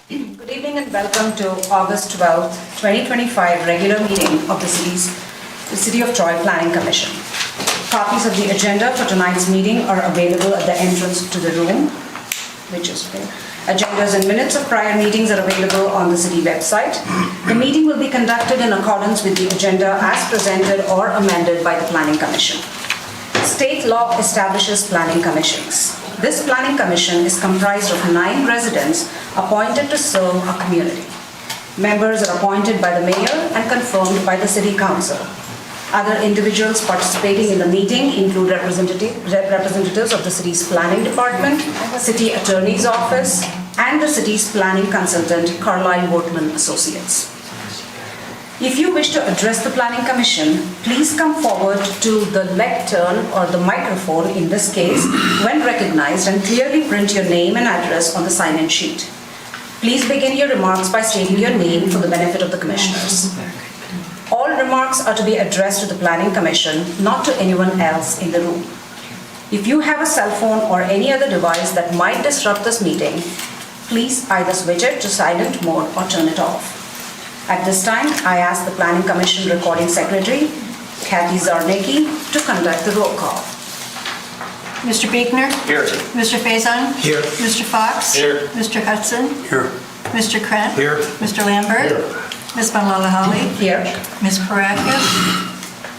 Good evening and welcome to August 12th, 2025 regular meeting of the City of Troy Planning Commission. Copies of the agenda for tonight's meeting are available at the entrance to the room, which is there. Agendas and minutes of prior meetings are available on the city website. The meeting will be conducted in accordance with the agenda as presented or amended by the Planning Commission. State law establishes planning commissions. This planning commission is comprised of 9 residents appointed to serve a community. Members are appointed by the mayor and confirmed by the city council. Other individuals participating in the meeting include representatives of the city's planning department, city attorney's office, and the city's planning consultant, Carlisle Wortman Associates. If you wish to address the Planning Commission, please come forward to the lectern or the microphone in this case when recognized and clearly print your name and address on the sign-in sheet. Please begin your remarks by stating your name for the benefit of the commissioners. All remarks are to be addressed to the Planning Commission, not to anyone else in the room. If you have a cell phone or any other device that might disrupt this meeting, please either switch it to silent mode or turn it off. At this time, I ask the Planning Commission Recording Secretary, Kathy Zarnicki, to conduct the roll call. Mr. Buechner? Here. Mr. Faison? Here. Mr. Fox? Here. Mr. Hudson? Here. Mr. Krent? Here. Mr. Lambert? Here. Ms. Malala-Holly? Here. Ms. Parakis?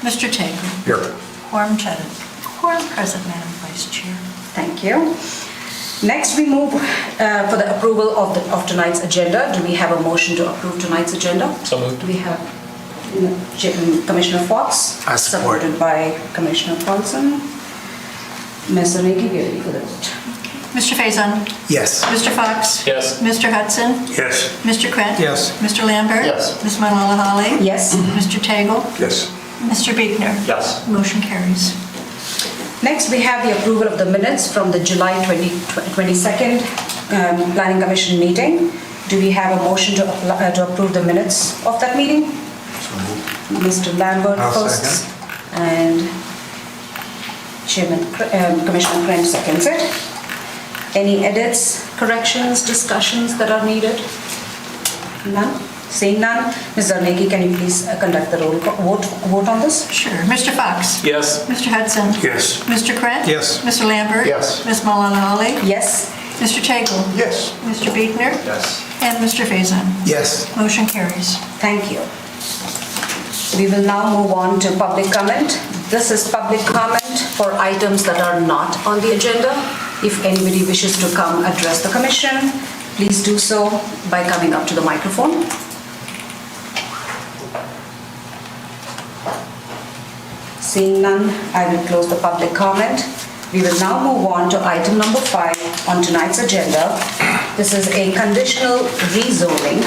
Mr. Tagle? Here. Quorum present. Quorum present, Madam Vice Chair. Thank you. Next, we move for the approval of tonight's agenda. Do we have a motion to approve tonight's agenda? So moved. Do we have Commissioner Fox? I support. Supported by Commissioner Paulson. Ms. Zarnicki, we are ready for the vote. Mr. Faison? Yes. Mr. Fox? Yes. Mr. Hudson? Yes. Mr. Krent? Yes. Mr. Lambert? Yes. Ms. Malala-Holly? Yes. Mr. Tagle? Yes. Mr. Buechner? Yes. Motion carries. Next, we have the approval of the minutes from the July 22nd Planning Commission meeting. Do we have a motion to approve the minutes of that meeting? Mr. Lambert I'll first. second. And Commissioner Krent seconds it. Any edits, corrections, discussions that are needed? None? Seeing none, Ms. Zarnicki, can you please conduct the roll call vote on this? Sure. Mr. Fox? Yes. Mr. Hudson? Yes. Mr. Krent? Yes. Mr. Lambert? Yes. Ms. Malala-Holly? Yes. Mr. Tagle? Yes. Mr. Buechner? Yes. And Mr. Faison? Yes. Motion carries. Thank you. We will now move on to public comment. This is public comment for items that are not on the agenda. If anybody wishes to come address the commission, please do so by coming up to the microphone. Seeing none, I will close the public comment. We will now move on to item number 5 on tonight's agenda. This is a conditional rezoning.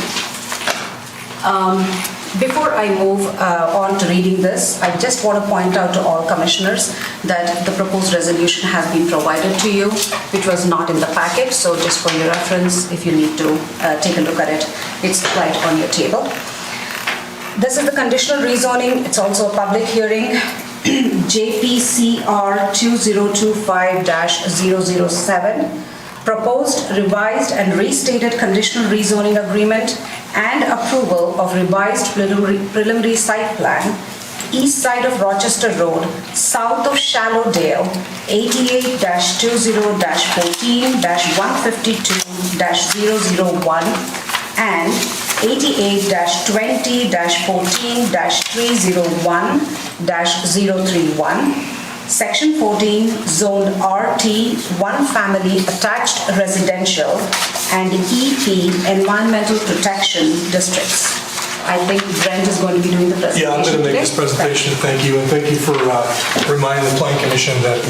Before I move on to reading this, I just want to point out to all commissioners that the proposed resolution has been provided to you, which was not in the packet. So just for your reference, if you need to take a look at it, it's right on your table. This is the conditional rezoning. It's also a public hearing. JPCR 2025-007, proposed, revised and restated conditional rezoning agreement and approval of revised preliminary site plan, east side of Rochester Road, south of Shallowdale, 88-20-14-152-001 and 88-20-14-301-031, Section 14, Zone RT, 1 family attached residential, and EP, Environmental Protection Districts. I think Brent is going to be doing the presentation. Yeah, I'm going to make today. this presentation. Thank you, and thank you for reminding the Planning Commission that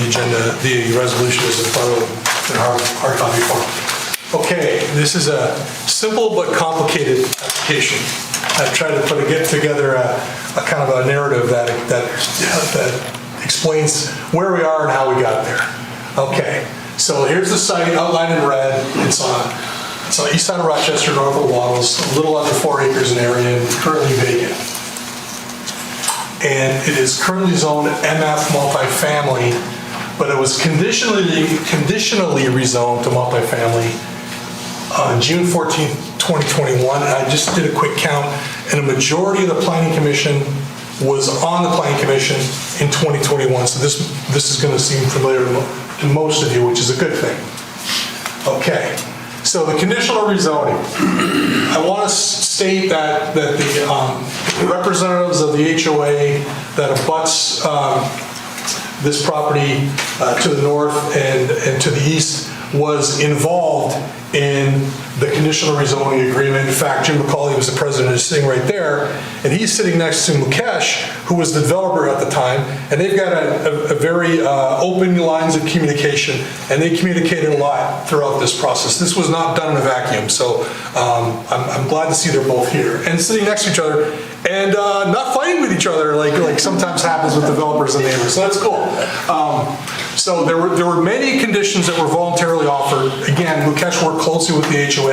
the resolution is in front of them in hard copy form. Okay, this is a simple but complicated application. I've tried to get together a kind of a narrative that explains where we are and how we got there. Okay, so here's the site outlined in red. It's on the east side of Rochester, north of Wattles, a little under 4 acres in area, and currently vacant. And it is currently zoned MF multifamily, but it was conditionally rezoned to multifamily on June 14th, 2021. I just did a quick count, and a majority of the planning commission was on the planning commission in 2021. So this is going to seem familiar to most of you, which is a good thing. Okay, so the conditional rezoning. I want to state that the representatives of the HOA that abuts this property to the north and to the east was involved in the conditional rezoning agreement. In fact, Jim McCauley was the president, is sitting right there, and he's sitting next to Mukesh, who was the developer at the time, and they've got a very open lines of communication, and they communicated a lot throughout this process. This was not done in a vacuum, so I'm glad to see they're both here and sitting next to each other and not fighting with each other like sometimes happens with developers and neighbors. So that's cool. So there were many conditions that were voluntarily offered. Again, Mukesh worked closely with the HOA.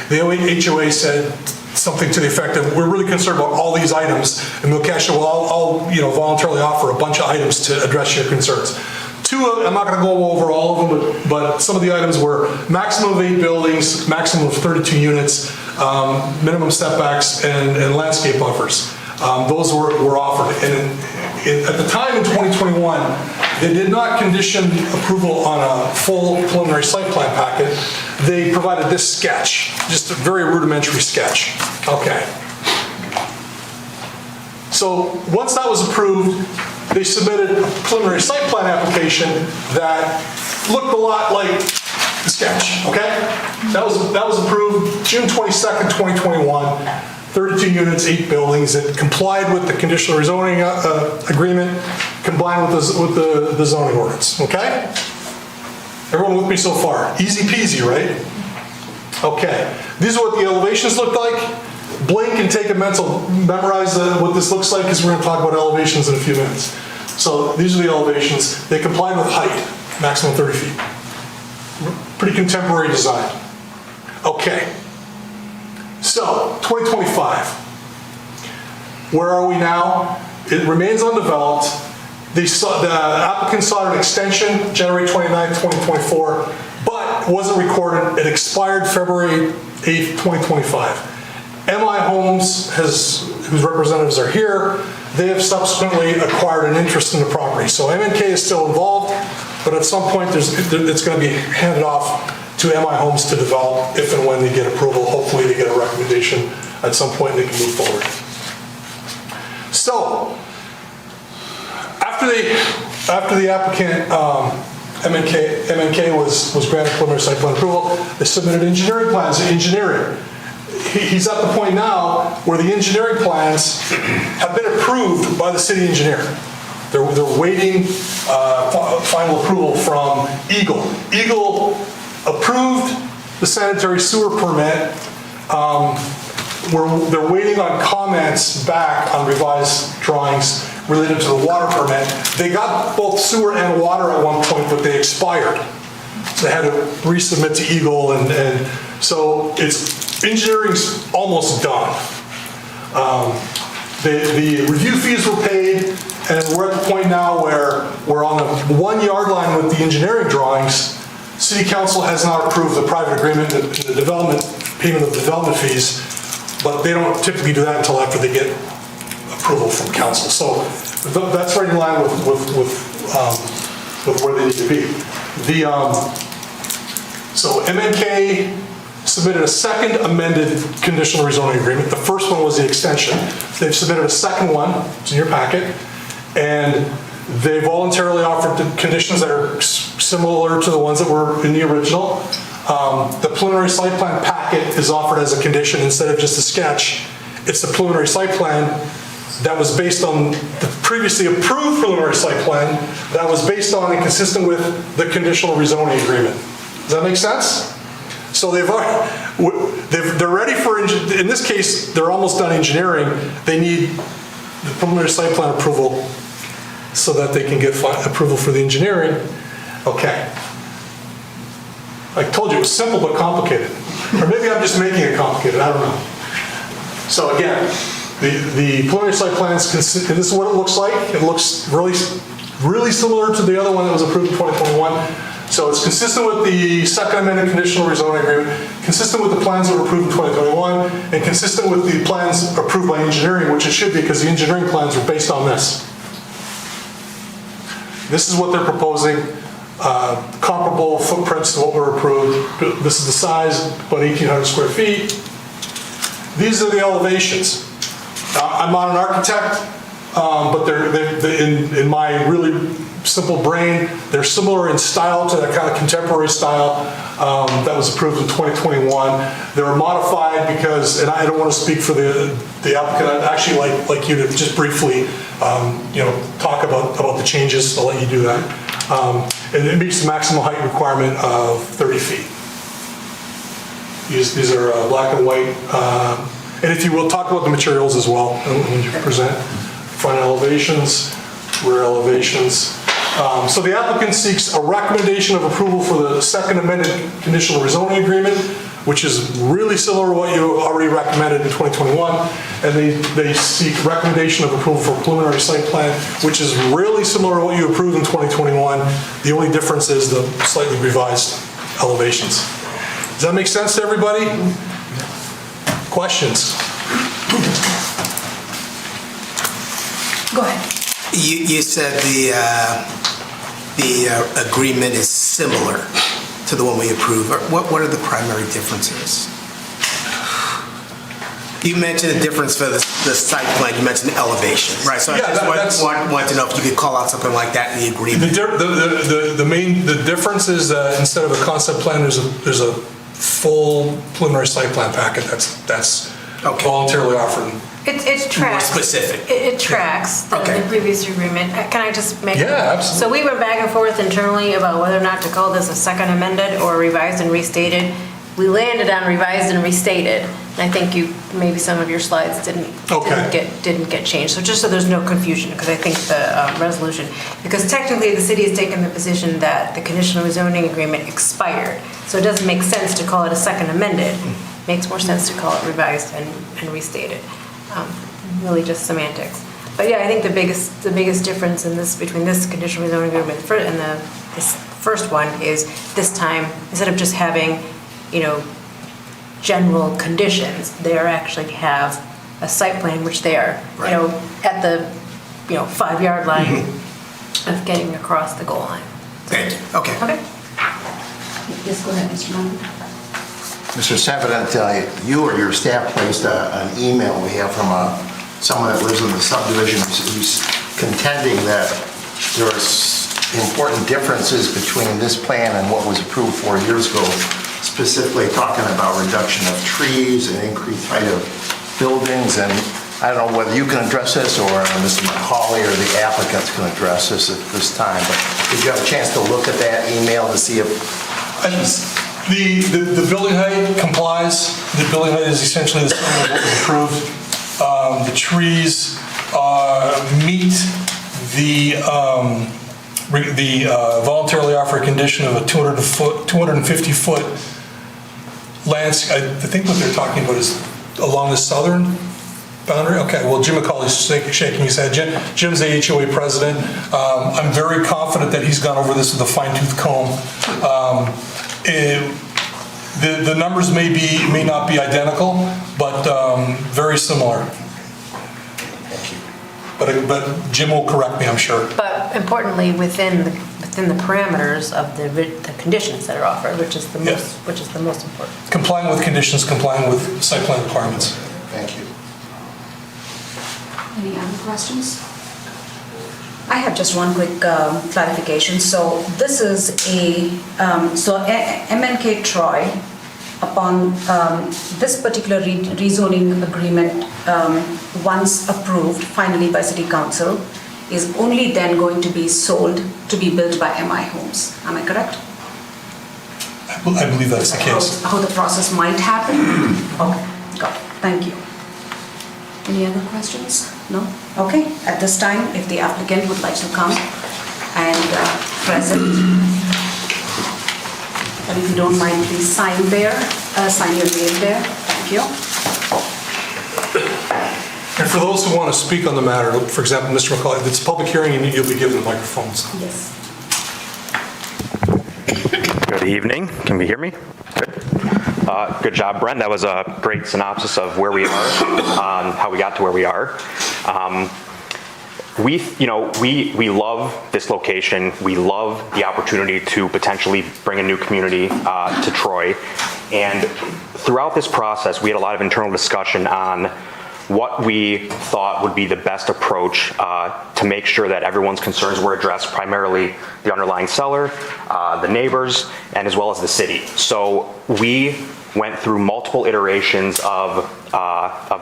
The HOA said something to the effect of, we're really concerned about all these items, and Mukesh said, well, I'll voluntarily offer a bunch of items to address your concerns. I'm not going to go over all of them, but some of the items were maximum of 8 buildings, maximum of 32 units, minimum setbacks, and landscape buffers. Those were offered. And at the time in 2021, they did not condition approval on a full preliminary site plan packet. They provided this sketch, just a very rudimentary sketch. Okay. So once that was approved, they submitted a preliminary site plan application that looked a lot like the sketch, okay? That was approved June 22nd, 2021, 32 units, 8 buildings. It complied with the conditional rezoning agreement, combined with the zoning ordinance, okay? Everyone with me so far? Easy peasy, right? Okay, these are what the elevations look like. Blink and take a memorize what this looks like, because we're going to talk about elevations in a few minutes. So these are the elevations. They comply with height, maximum 30 feet. Pretty contemporary design. Okay. So 2025. Where are we now? It remains undeveloped. The applicant sought an extension, January 29th, 2024, but it wasn't recorded. It expired February 8th, 2025. MI Homes, whose representatives are here, they have subsequently acquired an interest in the property. So MNK is still involved, but at some point it's going to be handed off to MI Homes to develop if and when they get approval. Hopefully they get a recommendation at some point and they can move forward. So, after the applicant, MNK was granted preliminary site plan approval, they submitted engineering plans, engineering. He's at the point now where the engineering plans have been approved by the city engineer. They're waiting final approval from Eagle. Eagle approved the sanitary sewer permit. They're waiting on comments back on revised drawings related to the water permit. They got both sewer and water at one point, but they expired. So they had to resubmit to Eagle, and so engineering's almost done. The review fees were paid, and we're at the point now where we're on the 1 yard line with the engineering drawings. City Council has not approved the private agreement, the development, payment of development fees, but they don't typically do that until after they get approval from council. So that's right in line with where they need to be. So MNK submitted a second amended conditional rezoning agreement. The first one was the extension. They've submitted a second one, it's in your packet, and they voluntarily offered the conditions that are similar to the ones that were in the original. The preliminary site plan packet is offered as a condition instead of just a sketch. It's the preliminary site plan that was based on the previously approved preliminary site plan that was based on and consistent with the conditional rezoning agreement. Does that make sense? So they're ready for, in this case, they're almost done engineering. They need the preliminary site plan approval so that they can get approval for the engineering. Okay. I told you it was simple but complicated. Or maybe I'm just making it complicated, I don't know. So again, the preliminary site plans, this is what it looks like. It looks really similar to the other one that was approved in 2021. So it's consistent with the second amended conditional rezoning agreement, consistent with the plans that were approved in 2021, and consistent with the plans approved by engineering, which it should be because the engineering plans were based on this. This is what they're proposing, comparable footprints to what were approved. This is the size, about 1,800 square feet. These are the elevations. I'm not an architect, but in my really simple brain, they're similar in style to that kind of contemporary style that was approved in 2021. They were modified because, and I don't want to speak for the applicant, I'd actually like you to just briefly talk about the changes. I'll let you do that. And it meets the maximum height requirement of 30 feet. These are black and white. And if you will, talk about the materials as well when you present. Front elevations, rear elevations. So the applicant seeks a recommendation of approval for the second amended conditional rezoning agreement, which is really similar to what you already recommended in 2021. And they seek recommendation of approval for preliminary site plan, which is really similar to what you approved in 2021. The only difference is the slightly revised elevations. Does that make sense to everybody? Questions? Go ahead. You said the agreement is similar to the one we approved. What are the primary differences? You mentioned a difference for the site plan. You mentioned elevation, right? So I just want to know if you could call out something like that in the agreement. The difference is that instead of a concept plan, there's a full preliminary site plan packet that's Okay. voluntarily offered. It tracks. More specific. It tracks the previous agreement. Can I just make? Yeah, absolutely. So we went back and forth internally about whether or not to call this a second amended or revised and restated. We landed on revised and restated. And I think maybe some of your slides didn't get changed. So just so there's no confusion, because I think the resolution, because technically the city has taken the position that the conditional rezoning agreement expired. So it doesn't make sense to call it a second amended. Makes more sense to call it revised and restated. Really just semantics. But yeah, I think the biggest difference in this between this conditional rezoning agreement and this first one is this time, instead of just having, general conditions, they actually have a site plan, which they are, Right. at the, 5-yard line of getting across the goal line. Thank you. Okay. Okay. Yes, go ahead, Mr. Mann. Mr. Savident, you or your staff placed an email we have from someone that lives in the subdivision who's contending that there's important differences between this plan and what was approved 4 years ago, specifically talking about reduction of trees and increased height of buildings. And I don't know whether you can address this or Mr. McCauley or the applicants can address this at this time, but did you have a chance to look at that email to see if... The building height complies. The building height is essentially the same as what was approved. The trees meet the voluntarily offered condition of a 250-foot landscape. I think what they're talking about is along the southern boundary. Okay, well, Jim McCauley's shaking his head. Jim's the HOA president. I'm very confident that he's gone over this with a fine-tooth comb. The numbers may not be identical, but very similar. But Jim will correct me, I'm sure. But importantly, within the parameters of the conditions that are offered, which is the most important. Complying with conditions, complying with site plan requirements. Thank you. Any other questions? I have just one quick clarification. So this is MNK Troy, upon this particular rezoning agreement, once approved finally by City Council, is only then going to be sold to be built by MI Homes. Am I correct? I believe that's the case. How the process might happen? Okay, got it. Thank you. Any other questions? No? Okay, at this time, if the applicant would like to come and present, and if you don't mind, please sign your name there. Thank you. And for those who want to speak on the matter, for example, Mr. McCauley, if it's a public hearing, you'll be given the microphones. Yes. evening. Can we hear me? Good. Good job, Brent. That was a great synopsis of where we are, how we got to where we are. We love this location. We love the opportunity to potentially bring a new community to Troy. And throughout this process, we had a lot of internal discussion on what we thought would be the best approach to make sure that everyone's concerns were addressed, primarily the underlying seller, the neighbors, and as well as the city. So we went through multiple iterations of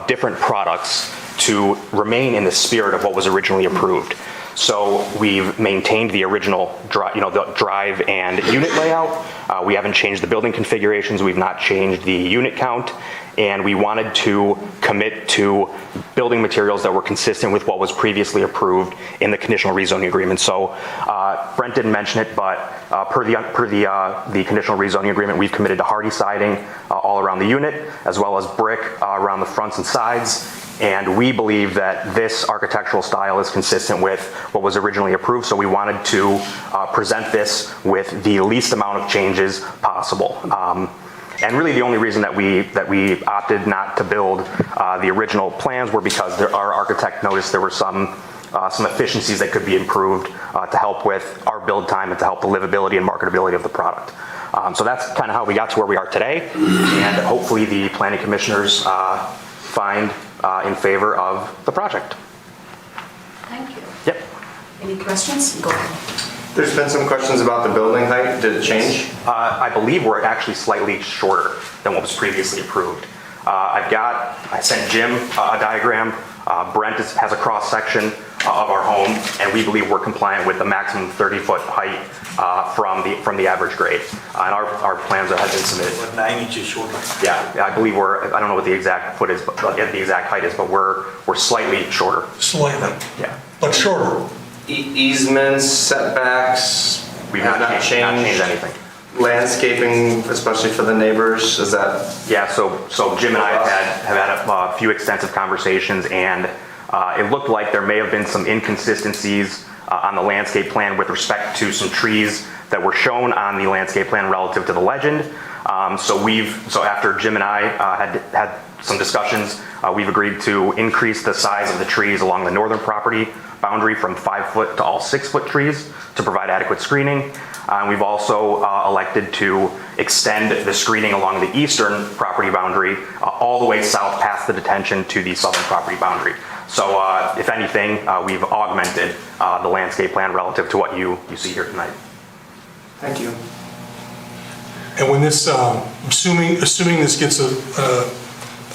different products to remain in the spirit of what was originally approved. So we've maintained the original the drive and unit layout. We haven't changed the building configurations. We've not changed the unit count. And we wanted to commit to building materials that were consistent with what was previously approved in the conditional rezoning agreement. So Brent didn't mention it, but per the conditional rezoning agreement, we've committed to hardy siding all around the unit, as well as brick around the fronts and sides. And we believe that this architectural style is consistent with what was originally approved, so we wanted to present this with the least amount of changes possible. And really the only reason that we opted not to build the original plans were because our architect noticed there were some efficiencies that could be improved to help with our build time and to help the livability and marketability of the product. So that's kind of how we got to where we are today, and hopefully the planning commissioners find in favor of the project. Thank you. Yep. Any questions? Go ahead. There's been some questions about the building height. Did it change? I believe we're actually slightly shorter than what was previously approved. I sent Jim a diagram. Brent has a cross section of our home, and we believe we're compliant with the maximum 30-foot height from the average grade. And our plans have been submitted. 9 inches shorter. Yeah, I believe I don't know what the exact foot is, but the exact height is, but we're slightly shorter. Slightly, Yeah. but shorter. Easements, setbacks, We've have not changed anything. Landscaping, especially for the neighbors, is that? Yeah, so Jim and I have had a few extensive conversations, and it looked like there may have been some inconsistencies on the landscape plan with respect to some trees that were shown on the landscape plan relative to the legend. So after Jim and I had some discussions, we've agreed to increase the size of the trees along the northern property boundary from 5 foot to all 6 foot trees to provide adequate screening. We've also elected to extend the screening along the eastern property boundary all the way south past the detention to the southern property boundary. So if anything, we've augmented the landscape plan relative to what you see here tonight. Thank you. And when this, assuming this gets a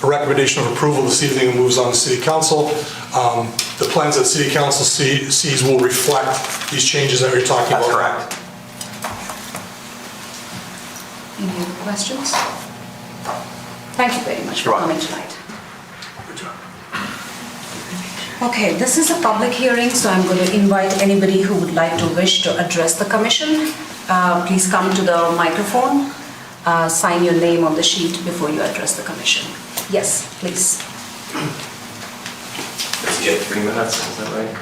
recommendation of approval this evening and moves on to City Council, the plans that City Council sees will reflect these changes that you're talking about. That's correct. Any other questions? Thank you very much for You're coming welcome. tonight. Okay, this is a public hearing, so I'm going to invite anybody who would like to wish to address the commission. Please come to the microphone, sign your name on the sheet before you address the commission. Yes, please. Let's get 3 minutes, is that right?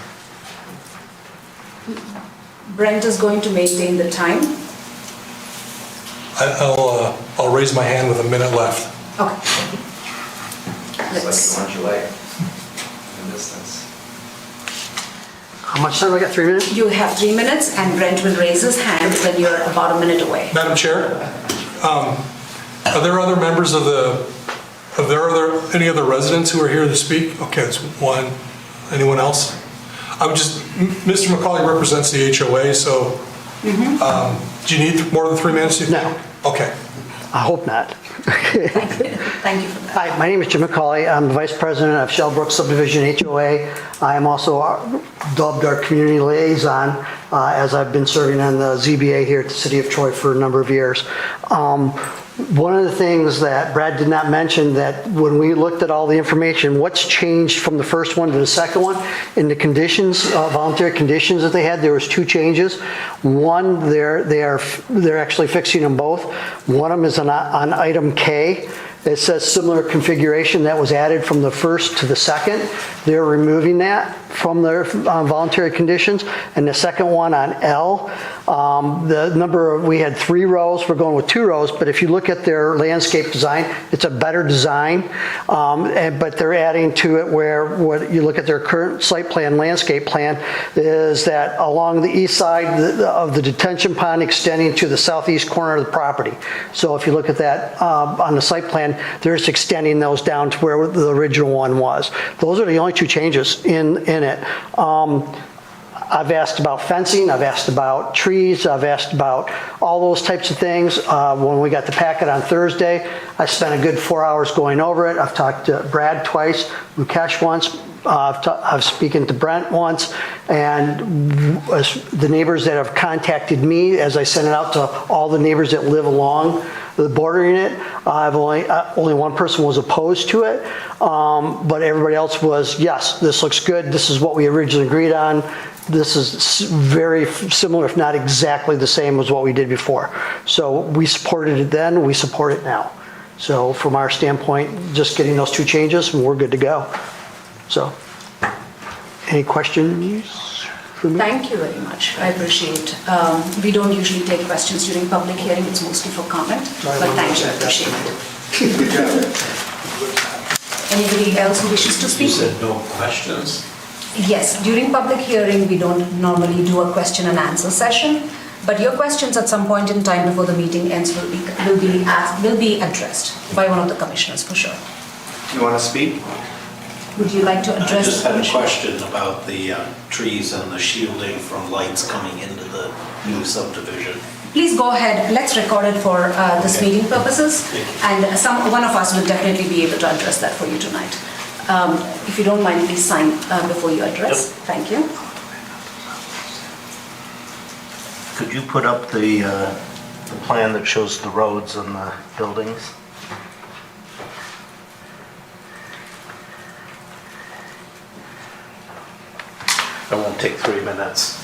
Brent is going to maintain the time. I'll raise my hand with a minute left. Okay. It's Let's- like, why don't you like the distance? How much time? I got 3 minutes? You have 3 minutes, and Brent will raise his hand when you're about a minute away. Madam Chair, are there other members of are there any other residents who are here to speak? Okay, that's one. Anyone else? Mr. McCauley represents the HOA, so do you need more than 3 minutes? No. Okay. I hope not. Thank you for that. Hi, my name is Jim McCauley. I'm the Vice President of Shellbrook Subdivision HOA. I am also dubbed our community liaison as I've been serving on the ZBA here at the City of Troy for a number of years. One of the things that Brad did not mention, that when we looked at all the information, what's changed from the first one to the second one, in the conditions, voluntary conditions that they had, there was 2 changes. One, they're actually fixing them both. One of them is on item K, It says similar configuration that was added from the first to the second. They're removing that from their voluntary conditions. And the second one on L, we had 3 rows, we're going with 2 rows, but if you look at their landscape design, it's a better design. But they're adding to it where, what you look at their current site plan, landscape plan, is that along the east side of the detention pond extending to the southeast corner of the property. So if you look at that on the site plan, they're just extending those down to where the original one was. Those are the only 2 changes in it. I've asked about fencing, I've asked about trees, I've asked about all those types of things. When we got the packet on Thursday, I spent a good 4 hours going over it. I've talked to Brad twice, Mukesh once, I've spoken to Brent once, and the neighbors that have contacted me, as I sent it out to all the neighbors that live along the bordering it, I've only one person was opposed to it, but everybody else was, yes, this looks good, this is what we originally agreed on, this is very similar, if not exactly the same as what we did before. So we supported it then, we support it now. So from our standpoint, just getting those 2 changes, and we're good to go. So, any questions for me? Thank you very much. I appreciate. We don't usually take questions during public hearing. It's mostly for comment. But thank you. I appreciate it. Anybody else who wishes to speak? You said no questions. Yes, during public hearing, we don't normally do a question and answer session, but your questions at some point in time before the meeting ends will be addressed by one of the commissioners for sure. You want to speak? Would you like to I address just the had a commissioner? question about the trees and the shielding from lights coming into the new subdivision. Please go ahead. Let's record it for this meeting purposes, and one of us will definitely be able to address that for you tonight. If you don't mind, please sign before you address. Yep. Thank you. Could you put up the plan that shows the roads and the buildings? I won't take 3 minutes.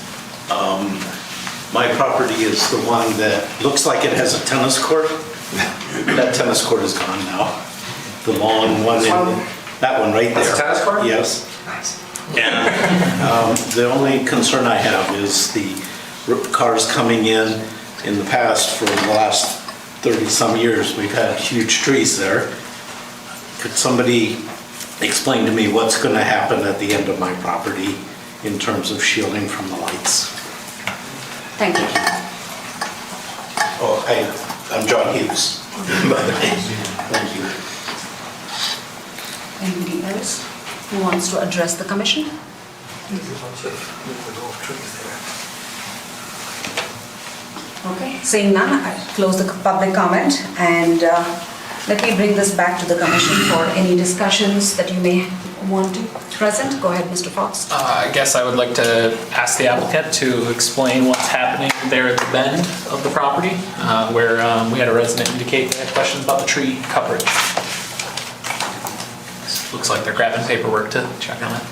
My property is the one that looks like it has a tennis court. That tennis court is gone now. The long one, that one right there. That's a tennis court? Yes. And the only concern I have is the cars coming in the past for the last 30-some years. We've had huge trees there. Could somebody explain to me what's going to happen at the end of my property in terms of shielding from the lights? Thank you. Oh, I'm John Hughes. Thank you. Anybody else who wants to address the commission? Okay, seeing none, I close the public comment, and let me bring this back to the commission for any discussions that you may want to present. Go ahead, Mr. Fox. I guess I would like to ask the applicant to explain what's happening there at the bend of the property, where we had a resident indicate they had questions about the tree coverage. Looks like they're grabbing paperwork to check on it.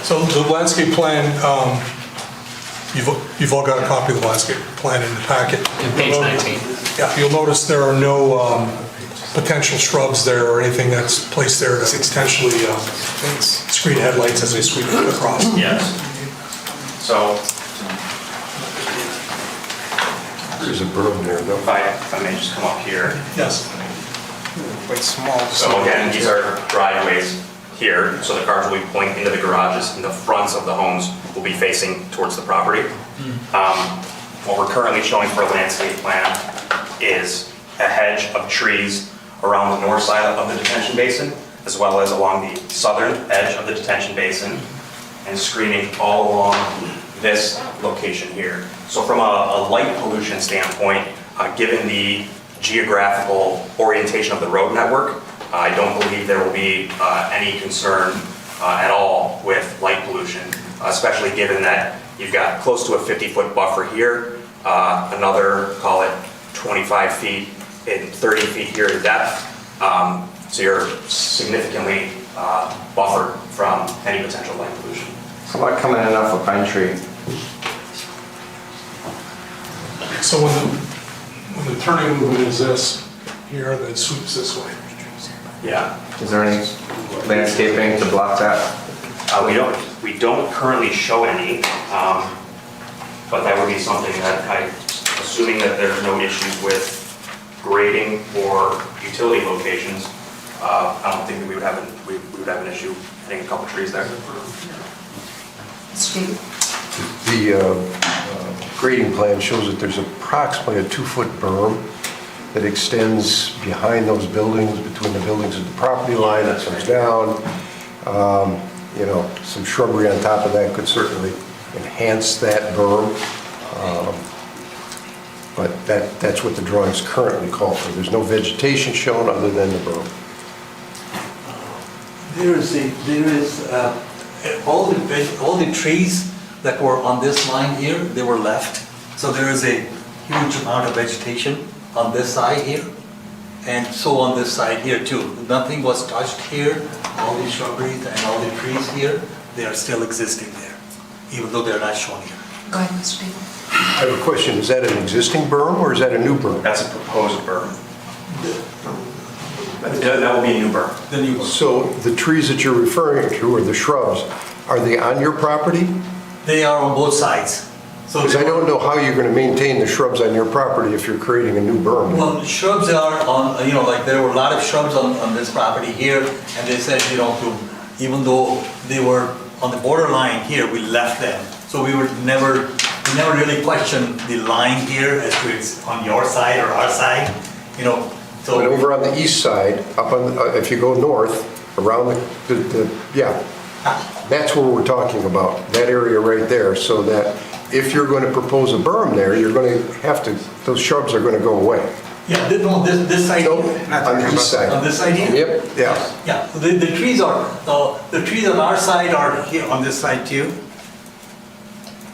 So the landscape plan, you've all got a copy of the landscape plan in the packet. In page 19. Yeah, you'll notice there are no potential shrubs there or anything that's placed there that potentially screen headlights as they sweep across. Yes. So, There's a berm there, though. if I may just come up here. Yes. Quite small. So again, these are driveways here, so the cars will be pulling into the garages, and the fronts of the homes will be facing towards the property. What we're currently showing for a landscape plan is a hedge of trees around the north side of the detention basin, as well as along the southern edge of the detention basin, and screening all along this location here. So from a light pollution standpoint, given the geographical orientation of the road network, I don't believe there will be any concern at all with light pollution, especially given that You've got close to a 50-foot buffer here, another, call it 25 feet and 30 feet here to depth. So you're significantly buffered from any potential light pollution. How about coming in off a pine tree? So when the turning movement is this, here, then it sweeps this way. Yeah. Is there any landscaping to block that? We don't currently show any, but that would be something that assuming that there's no issues with grading or utility locations, I don't think that we would have an issue hitting a couple trees there. Steve? The grading plan shows that there's approximately a 2-foot berm that extends behind those buildings, between the buildings and the property line, that comes down. You know, some shrubbery on top of that could certainly enhance that berm. But that's what the drawings currently call for. There's no vegetation shown other than the berm. All the trees that were on this line here, they were left. So there is a huge amount of vegetation on this side here, and so on this side here too. Nothing was touched here. All the shrubberies and all the trees here, they are still existing there, even though they're not shown here. Go ahead, Mr. Table. I have a question. Is that an existing berm or is that a new berm? That's a proposed berm. That will be a new berm. The new one. So the trees that you're referring to, or the shrubs, are they on your property? They are on both sides. So Because I don't know how you're going to maintain the shrubs on your property if you're creating a new berm. Well, shrubs are on, like there were a lot of shrubs on this property here, and they said, even though they were on the borderline here, we left them. So we never really questioned the line here as to it's on your side or our side, But so. over on the east side, up on, if you go north, around that's where we're talking about, that area right there, so that if you're going to propose a berm there, you're going to have to, those shrubs are going to go away. Yeah, this side. Nope, on the east side. On this side here? Yep, yeah. Yeah, the trees on our side are here on this side too.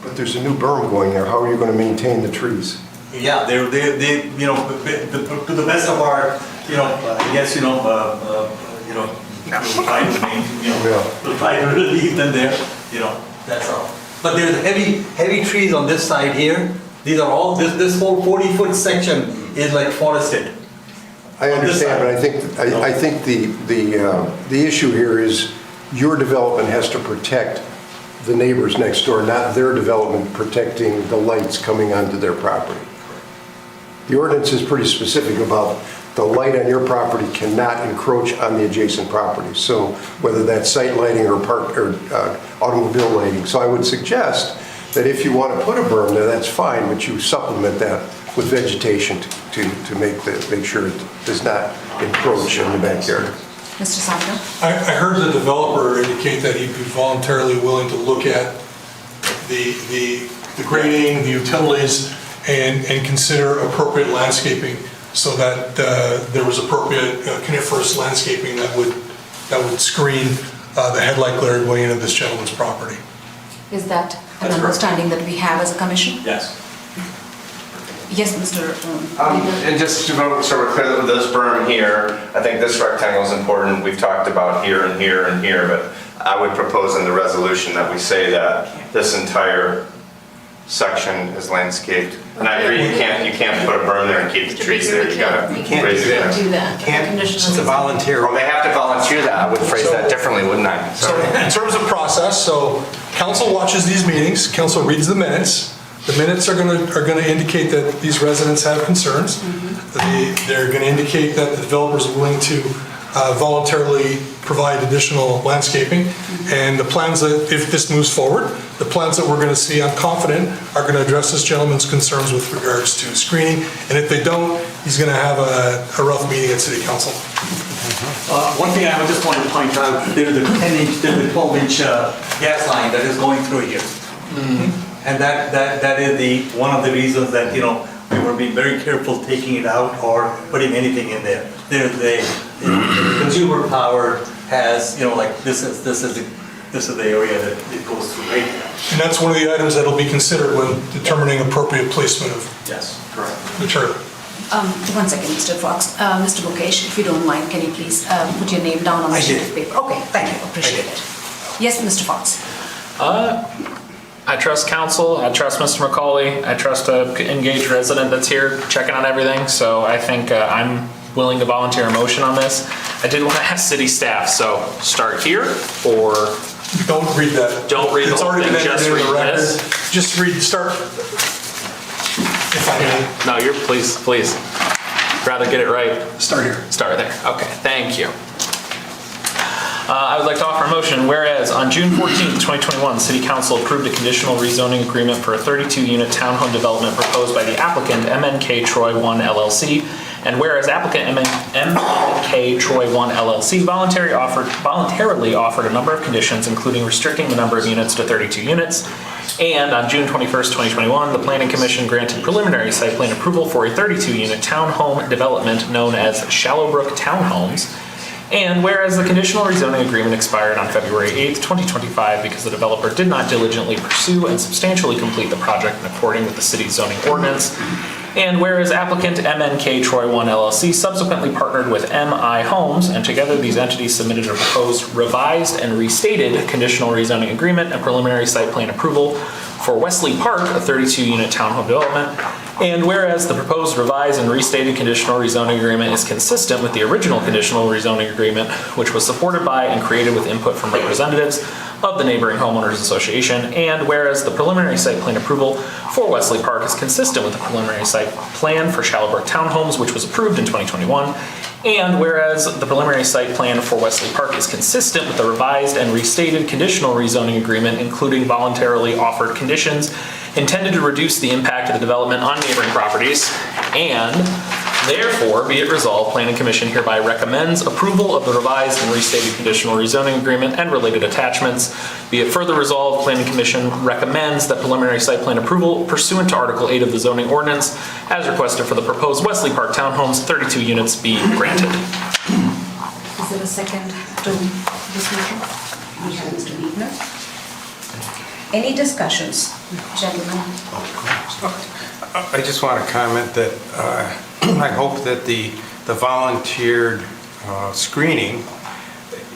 But there's a new berm going there, how are you going to maintain the trees? Yeah, they, to the best of our, I guess, we'll try to leave them there, that's all. But there's heavy trees on this side here. These are all, this whole 40-foot section is like forested. I understand, but I think the issue here is your development has to protect the neighbors next door, not their development protecting the lights coming onto their property. The ordinance is pretty specific about the light on your property cannot encroach on the adjacent property. So whether that's site lighting or automobile lighting. So I would suggest that if you want to put a berm there, that's fine, but you supplement that with vegetation to make sure it does not encroach in the backyard. Mr. Sapna? I heard the developer indicate that he'd be voluntarily willing to look at the grading, the utilities, and consider appropriate landscaping so that there was appropriate coniferous landscaping that would screen the headlight glare going into this gentleman's property. Is that an understanding that we have as a commission? Yes. Yes, Mr. And just to go sort of clear with this berm here, I think this rectangle is important. We've talked about here and here and here, but I would propose in the resolution that we say that this entire section is landscaped. And I agree, you can't put a berm there and keep the trees there. You gotta raise it. Do that. It's a volunteer. Well, they have to volunteer that. I would phrase that differently, wouldn't I? So in terms of process, so council watches these meetings, council reads the minutes. The minutes are going to indicate that these residents have concerns. They're going to indicate that the developer is willing to voluntarily provide additional landscaping. And the plans that, if this moves forward, the plans that we're going to see, I'm confident, are going to address this gentleman's concerns with regards to screening. And if they don't, he's going to have a rough meeting at City Council. One thing I just wanted to point out, there's a 10-inch, there's a 12-inch gas line that is going through here. And that is one of the reasons that, we were being very careful taking it out or putting anything in there. There's the consumer power has, like this is this is the area that it goes through right now. And that's one of the items that'll be considered when determining appropriate placement of Yes, correct. material. 1 second, Mr. Fox. Mr. Mukesh, if you don't mind, can you please put your name down on the I sheet did. of paper? Okay, thank you, appreciate it. Yes, Mr. Fox. I trust council, I trust Mr. McCauley, I trust a engaged resident that's here checking on everything, so I think I'm willing to volunteer a motion on this. I did want to ask city staff, so start here, or Don't read that. Don't read the It's whole already thing, been just entered in the read record. this? Just read, start. If I may. no, you're, please, rather get it right. Start here. Start there, okay, thank you. I would like to offer a motion, whereas on June 14th, 2021, City Council approved a conditional rezoning agreement for a 32-unit townhome development proposed by the applicant MNK Troy 1 LLC, and whereas applicant MNK Troy 1 LLC voluntarily offered a number of conditions, including restricting the number of units to 32 units, and on June 21st, 2021, the Planning Commission granted preliminary site plan approval for a 32-unit townhome development known as Shallowbrook Townhomes. And whereas the conditional rezoning agreement expired on February 8th, 2025 because the developer did not diligently pursue and substantially complete the project in accordance with the city's zoning ordinance. And whereas applicant MNK Troy 1 LLC subsequently partnered with MI Homes, and together these entities submitted a proposed revised and restated conditional rezoning agreement and preliminary site plan approval for Wesley Park, a 32-unit townhome development. And whereas the proposed revised and restated conditional rezoning agreement is consistent with the original conditional rezoning agreement, which was supported by and created with input from representatives of the neighboring homeowners association, and whereas the preliminary site plan approval for Wesley Park is consistent with the preliminary site plan for Shallowbrook Townhomes, which was approved in 2021, and whereas the preliminary site plan for Wesley Park is consistent with the revised and restated conditional rezoning agreement, including voluntarily offered conditions intended to reduce the impact of the development on neighboring properties, and therefore be it resolved, Planning Commission hereby recommends approval of the revised and restated conditional rezoning agreement and related attachments. Be it further resolved, Planning Commission recommends that preliminary site plan approval pursuant to Article 8 of the zoning ordinance as requested for the proposed Wesley Park Townhomes 32 units be granted. Is there a second to this motion? We have Mr. Weidner. Any discussions, gentlemen? I just want to comment that I hope that the volunteered screening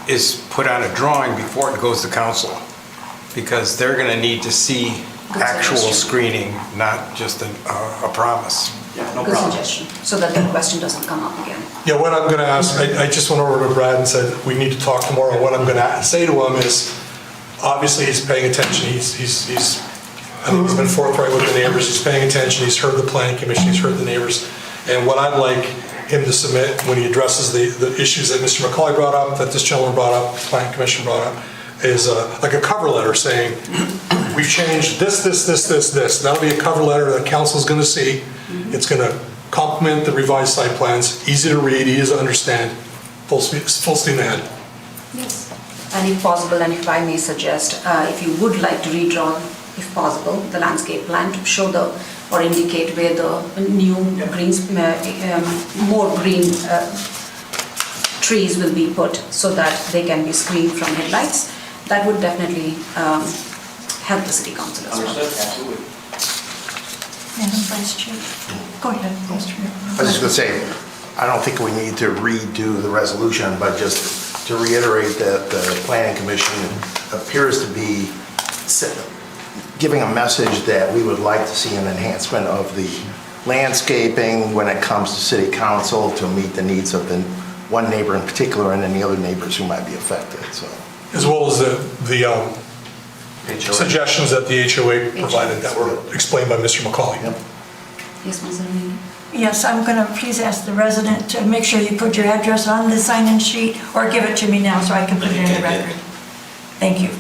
is put on a drawing before it goes to council, because they're going to need to see actual screening, not just a promise. Good suggestion, so that the question doesn't come up again. Yeah, what I'm going to ask, I just went over to Brad and said, we need to talk tomorrow. What I'm going to say to him is, obviously, he's paying attention. I think he's been forthright with the neighbors. He's paying attention. He's heard the planning commission. He's heard the neighbors. And what I'd like him to submit when he addresses the issues that Mr. McCauley brought up, that this gentleman brought up, the planning commission brought up, is like a cover letter saying, we've changed this. That'll be a cover letter that council's going to see. It's going to complement the revised site plans. Easy to read, easy to understand. Full steam ahead. Yes. And if possible, and if I may suggest, if you would like to redraw, if possible, the landscape plan to show or indicate where the new greens, more green trees will be put so that they can be screened from headlights, that would definitely help the city council as well. Understood, absolutely. Madam Vice Chair. Go ahead, Vice Chair. I was just going to say, I don't think we need to redo the resolution, but just to reiterate that the Planning Commission appears to be giving a message that we would like to see an enhancement of the landscaping when it comes to City Council to meet the needs of the one neighbor in particular and any other neighbors who might be affected, so. As well as the suggestions that the HOA provided that were explained by Mr. McCauley. Yep. Yes, Ms. Almeida? Yes, I'm going to please ask the resident to make sure you put your address on the sign-in sheet or give it to me now so I can put it in the record. Thank you.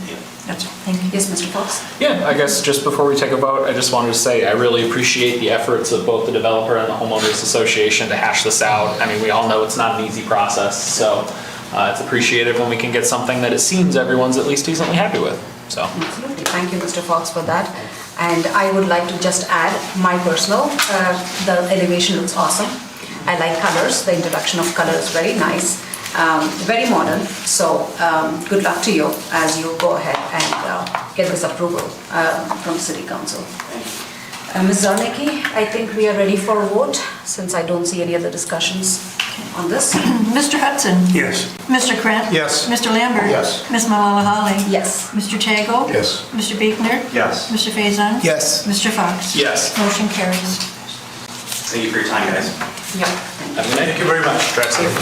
That's all. Thank you. Yes, Mr. Fox? Yeah, I guess just before we take a vote, I just wanted to say I really appreciate the efforts of both the developer and the homeowners association to hash this out. I mean, we all know it's not an easy process, so it's appreciated when we can get something that it seems everyone's at least decently happy with, so. Absolutely. Thank you, Mr. Fox, for that. And I would like to just add my personal, the elevation looks awesome. I like colors, the introduction of color is very nice. very modern. So good luck to you as you go ahead and get this approval from City Council. Ms. Zarnicki, I think we are ready for a vote since I don't see any other discussions on this. Mr. Hudson? Yes. Mr. Krant? Yes. Mr. Lambert? Yes. Ms. Malala-Holly? Yes. Mr. Tago? Yes. Mr. Biegner? Yes. Mr. Faison? Yes. Mr. Fox? Yes. Motion carries. Thank you for your time, guys. Yep. Have a good night. Thank you very much. Drive safe.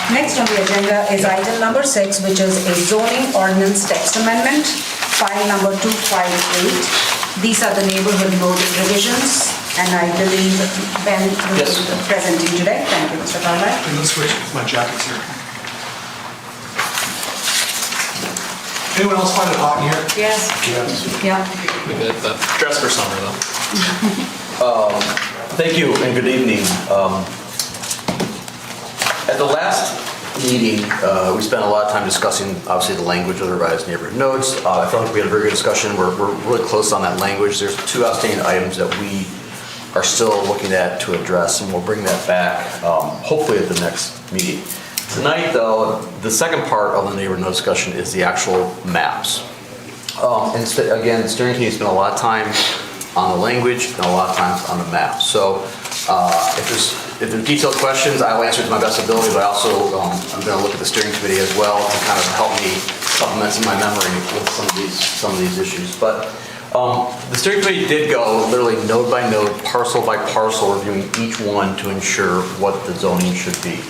Next on the agenda is item number 6, which is a zoning ordinance text amendment, file number 258. These are the neighborhood node revisions, and I believe Ben will be presenting today. Thank you, Mr. Carlyle. Let's switch. My jacket's here. Anyone else find it hot in here? Yes. Yes. Yeah. Dress for summer, though. Thank you and good evening. At the last meeting, we spent a lot of time discussing, obviously, the language of the revised neighborhood nodes. I felt like we had a very good discussion. We're really close on that language. There's 2 outstanding items that we are still looking at to address, and we'll bring that back, hopefully at the next meeting. Tonight, though, the second part of the neighborhood node discussion is the actual maps. And again, the steering committee spent a lot of time on the language and a lot of times on the map. So if there's detailed questions, I will answer to my best ability, but also I'm going to look at the steering committee as well to kind of help me supplement some of my memory with some of these issues. But the steering committee did go literally node by node, parcel by parcel, reviewing each one to ensure what the zoning should be.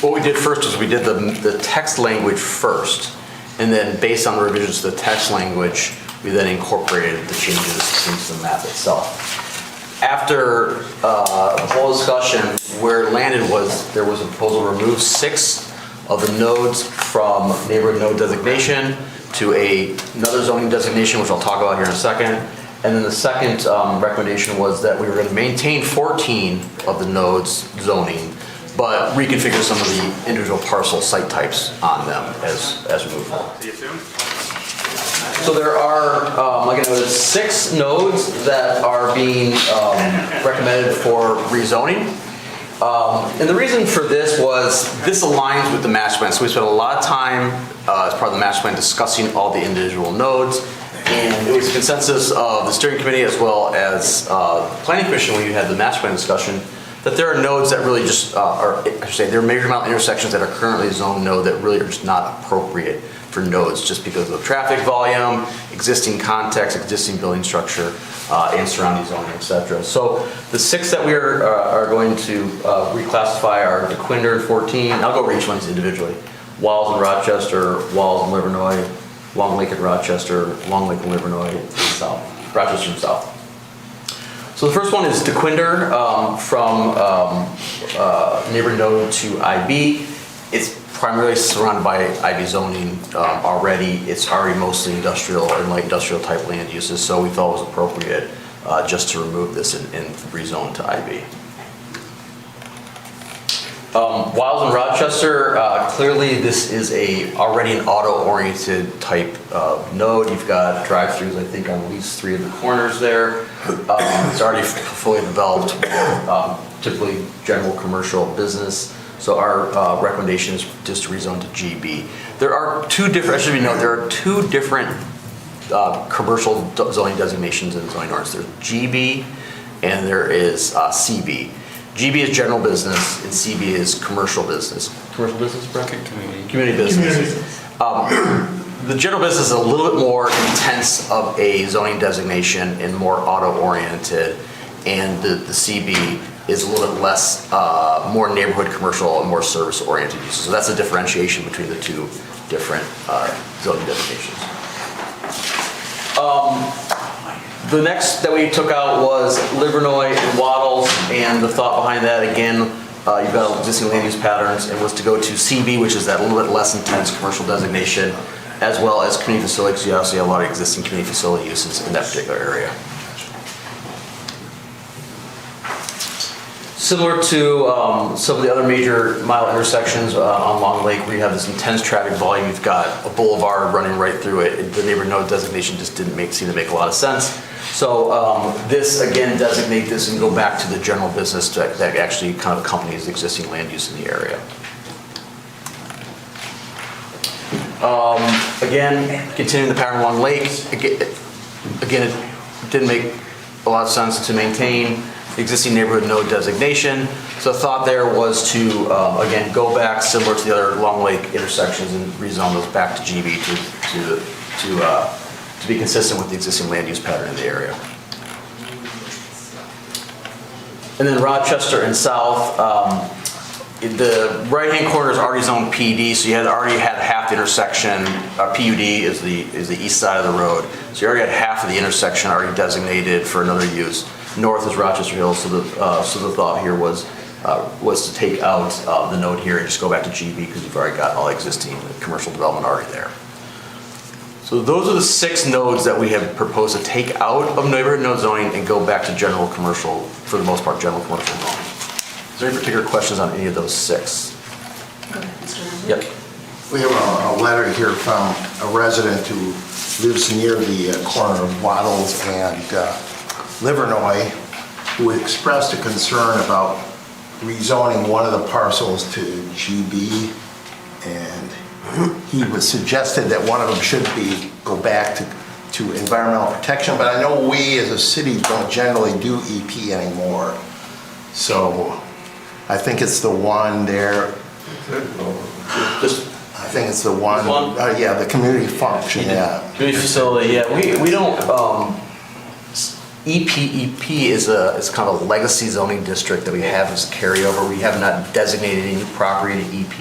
What we did first is we did the text language first, and then based on the revisions to the text language, we then incorporated the changes into the map itself. After the whole discussion, where it landed was there was a proposal to remove 6 of the nodes from neighborhood node designation to another zoning designation, which I'll talk about here in a second. And then the second recommendation was that we were going to maintain 14 of the nodes zoning, but reconfigure some of the individual parcel site types on them as we move forward. See you soon. So there are, like I noted, 6 nodes that are being recommended for rezoning. And the reason for this was this aligns with the master plan. So we spent a lot of time as part of the master plan discussing all the individual nodes. And it was a consensus of the steering committee as well as the planning commission when you had the master plan discussion that there are nodes that really just there are major amount intersections that are currently zoned node that really are just not appropriate for nodes just because of traffic volume, existing context, existing building structure, and surrounding zoning, etc. So the 6 that we are going to reclassify are DeQuinder 14. I'll go over each one individually. Walls in Rochester, Walls in Livernois, Long Lake in Rochester, Long Lake in Livernois, south, Rochester and south. So the first one is DeQuinder from neighborhood node to IB. It's primarily surrounded by IB zoning already. It's already mostly industrial and light industrial type land uses, so we felt it was appropriate just to remove this and rezone to IB. Wiles in Rochester, clearly this is already an auto-oriented type node. You've got drive-throughs, I think, on at least 3 of the corners there. It's already fully developed, typically general commercial business. So our recommendation is just to rezone to GB. There are 2 different, there are 2 different commercial zoning designations in the zoning ordinance. There's GB and there is CB. GB is general business and CB is commercial business. Commercial business, Brett? Community business. The general business is a little bit more intense of a zoning designation and more auto-oriented, and the CB is a little bit less, more neighborhood commercial and more service-oriented uses. So that's a differentiation between the 2 different zoning designations. The next that we took out was Livernois and Waddles, and the thought behind that, again, you've got existing land use patterns, and was to go to CB, which is that a little bit less intense commercial designation, as well as community facilities. You obviously have a lot of existing community facility uses in that particular area. Similar to some of the other major mile intersections on Long Lake, where you have this intense traffic volume, you've got a boulevard running right through it. The neighborhood node designation just didn't seem to make a lot of sense. So this again designate this and go back to the general business that actually kind of accompanies the existing land use in the area. Again, continuing the pattern along Lake, again, it didn't make a lot of sense to maintain existing neighborhood node designation. So the thought there was to, again, go back similar to the other Long Lake intersections and rezone those back to GB to be consistent with the existing land use pattern in the area. And then Rochester and South, the right-hand corner is already zoned PD, so you had already had half the intersection. PUD is the east side of the road, so you already had half of the intersection already designated for another use. North is Rochester Hills, so the thought here was to take out the node here and just go back to GB because you've already got all existing commercial development already there. So those are the 6 nodes that we have proposed to take out of neighborhood node zoning and go back to general commercial, for the most part, general commercial zoning. Is there any particular questions on any of those 6? Go ahead, Mr. Lambert. Yep. We have a letter here from a resident who lives near the corner of Waddles and Livernois, who expressed a concern about rezoning one of the parcels to GB, and he was suggested that one of them should go back to environmental protection, but I know we as a city don't generally do EP anymore. So I think it's the one there. I think it's the one, yeah, the community function, yeah. Community facility, yeah. We don't, EP is kind of a legacy zoning district that we have as carryover. We have not designated any property to EP.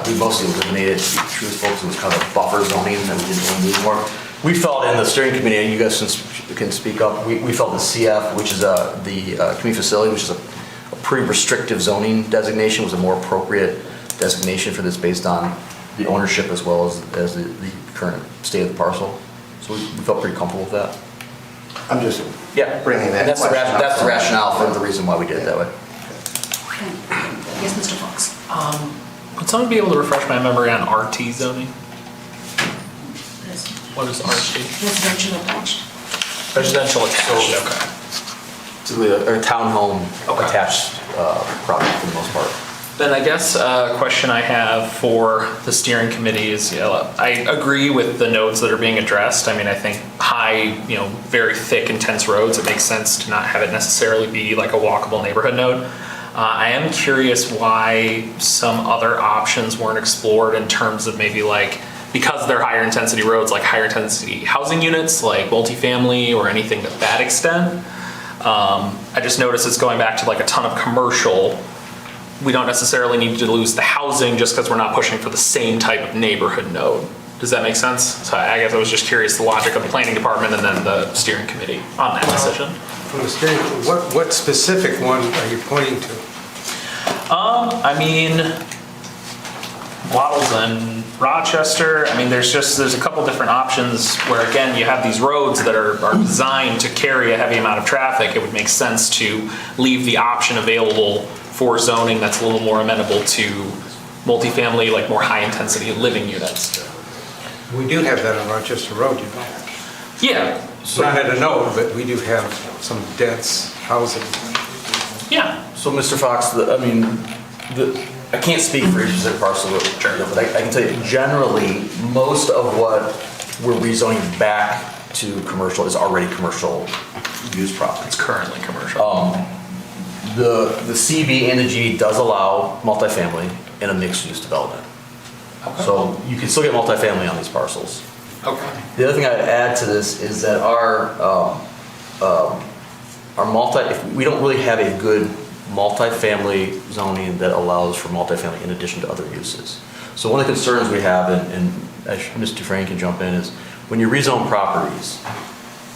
We mostly eliminated, to be truthful, because it was kind of a buffer zoning that we didn't want to do anymore. We felt in the steering committee, and you guys can speak up, we felt the CF, which is the community facility, which is a pretty restrictive zoning designation, was a more appropriate designation for this based on the ownership as well as the current state of the parcel. So we felt pretty comfortable with that. I'm just bringing that. That's the rationale for the reason why we did it that way. Yes, Mr. Fox. Would someone be able to refresh my memory on RT zoning? What is RT? Residential attached. Residential attached, okay. Typically a townhome attached property for the most part. Then I guess a question I have for the steering committee is, I agree with the nodes that are being addressed. I mean, I think high, very thick, intense roads, it makes sense to not have it necessarily be like a walkable neighborhood node. I am curious why some other options weren't explored in terms of maybe like, because they're higher intensity roads, like higher intensity housing units, like multifamily or anything to that extent. I just noticed it's going back to like a ton of commercial. We don't necessarily need to lose the housing just because we're not pushing for the same type of neighborhood node. Does that make sense? So I guess I was just curious the logic of the planning department and then the steering committee on that decision. From the steering, what specific one are you pointing to? I mean, Waddles and Rochester. I mean, there's a couple different options where, again, you have these roads that are designed to carry a heavy amount of traffic. It would make sense to leave the option available for zoning that's a little more amenable to multifamily, like more high intensity living units. We do have that on Rochester Road, you know. Yeah. So not at a node, but we do have some dense housing. Yeah. So Mr. Fox, I can't speak for each specific parcel, but I can tell you generally, most of what we're rezoning back to commercial is already commercial use property. It's currently commercial. The CB and the G does allow multifamily in a mixed use development. Okay. So you can still get multifamily on these parcels. Okay. The other thing I'd add to this is that we don't really have a good multifamily zoning that allows for multifamily in addition to other uses. So one of the concerns we have, and Mr. Dufresne can jump in, is when you rezone properties,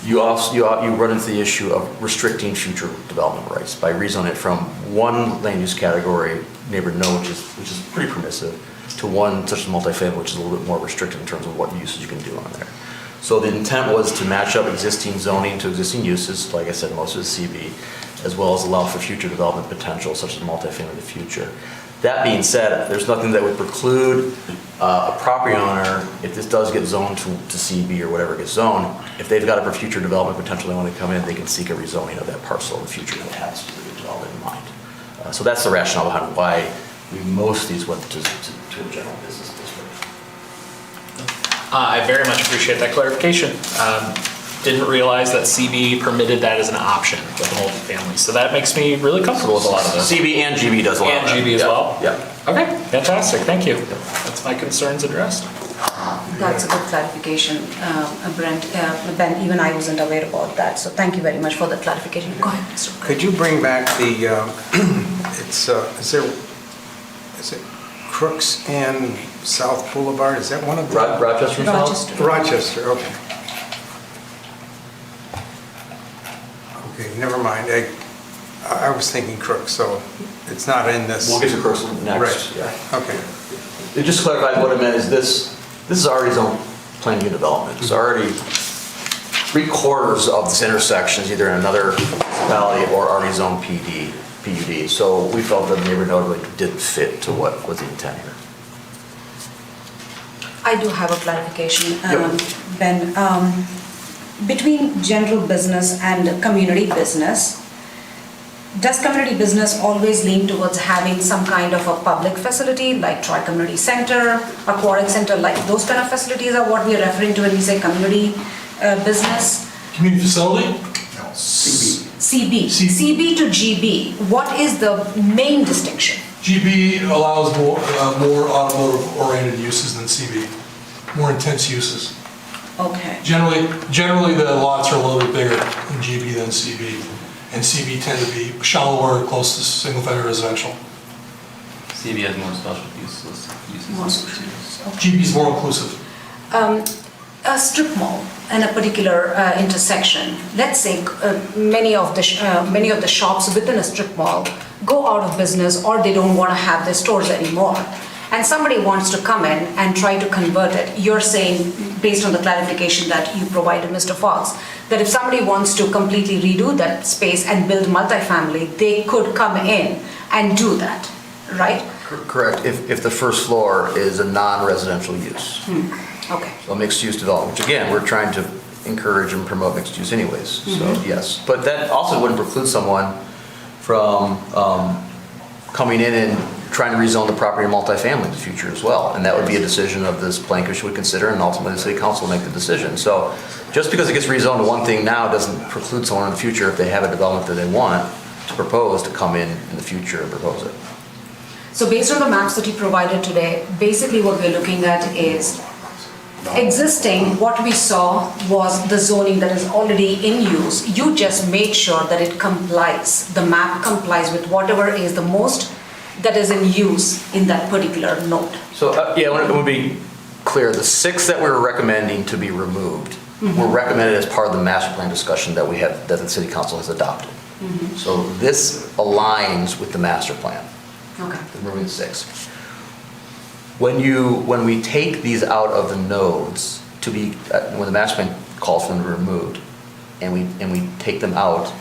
you run into the issue of restricting future development rights by rezoning it from one land use category, neighborhood node, which is pretty permissive, to one such as multifamily, which is a little bit more restrictive in terms of what uses you can do on there. So the intent was to match up existing zoning to existing uses, like I said, most of the CB, as well as allow for future development potential such as multifamily in the future. That being said, there's nothing that would preclude a property owner, if this does get zoned to CB or whatever gets zoned, if they've got a future development potential they want to come in, they can seek a rezoning of that parcel in the future that has specific development in mind. So that's the rationale behind why most of these went to a general business district. I very much appreciate that clarification. Didn't realize that CB permitted that as an option with multifamily. So that makes me really comfortable with a lot of this. CB and GB does allow And that. GB as Yeah. well? Yeah. Okay, fantastic, thank you. That's my concerns addressed. That's a good clarification, Brent. Ben, even I wasn't aware about that, so thank you very much for the clarification. Go ahead, Mr. Could you bring back the, is it Crooks and South Boulevard? Is that one of the? Rochester? Rochester, okay. Okay, never mind. I was thinking Crooks, so it's not in this. We'll get to Crooks next. Right. Yeah. Okay. It just clarified what I meant is this is already zone planning and development. It's already 3/4 of this intersection is either in another municipality or already zone PUD. So we felt that the neighborhood node really didn't fit to what was the intent here. I do have a clarification, Yep. Ben. Between general business and community business, does community business always lean towards having some kind of a public facility like Troy Community Center, Aquatic Center, like those kind of facilities are what we are referring to when we say community business? Community facility? CB. CB to GB, what is the main distinction? GB allows more automotive-oriented uses than CB, more intense uses. Okay. Generally, the lots are a little bit bigger in GB than CB, and CB tend to be shallower, close to single-family residential. CB has more special uses. More special uses, okay. GB is more inclusive. A strip mall in a particular intersection, let's say many of the shops within a strip mall go out of business or they don't want to have their stores anymore, and somebody wants to come in and try to convert it. You're saying, based on the clarification that you provided, Mr. Fox, that if somebody wants to completely redo that space and build multifamily, they could come in and do that, right? Correct, if the first floor is a non-residential use. Okay. So mixed-use development, which again, we're trying to encourage and promote mixed use anyways, so yes. But that also wouldn't preclude someone from coming in and trying to rezone the property to multifamily in the future as well. And that would be a decision of this planning commission would consider, and ultimately the city council will make the decision. So just because it gets rezoned to one thing now doesn't preclude someone in the future, if they have a development that they want to propose, to come in the future and propose it. So based on the maps that you provided today, basically what we're looking at is existing, what we saw was the zoning that is already in use. You just made sure that it complies, the map complies with whatever is the most that is in use in that particular node. So, yeah, I want to be clear, the 6 that we were recommending to be removed were recommended as part of the master plan discussion that we have, that the city council has adopted. So this aligns with the master plan. Okay. Removing 6. When we take these out of the nodes to be, when the master plan calls for them to be removed, and we take them out,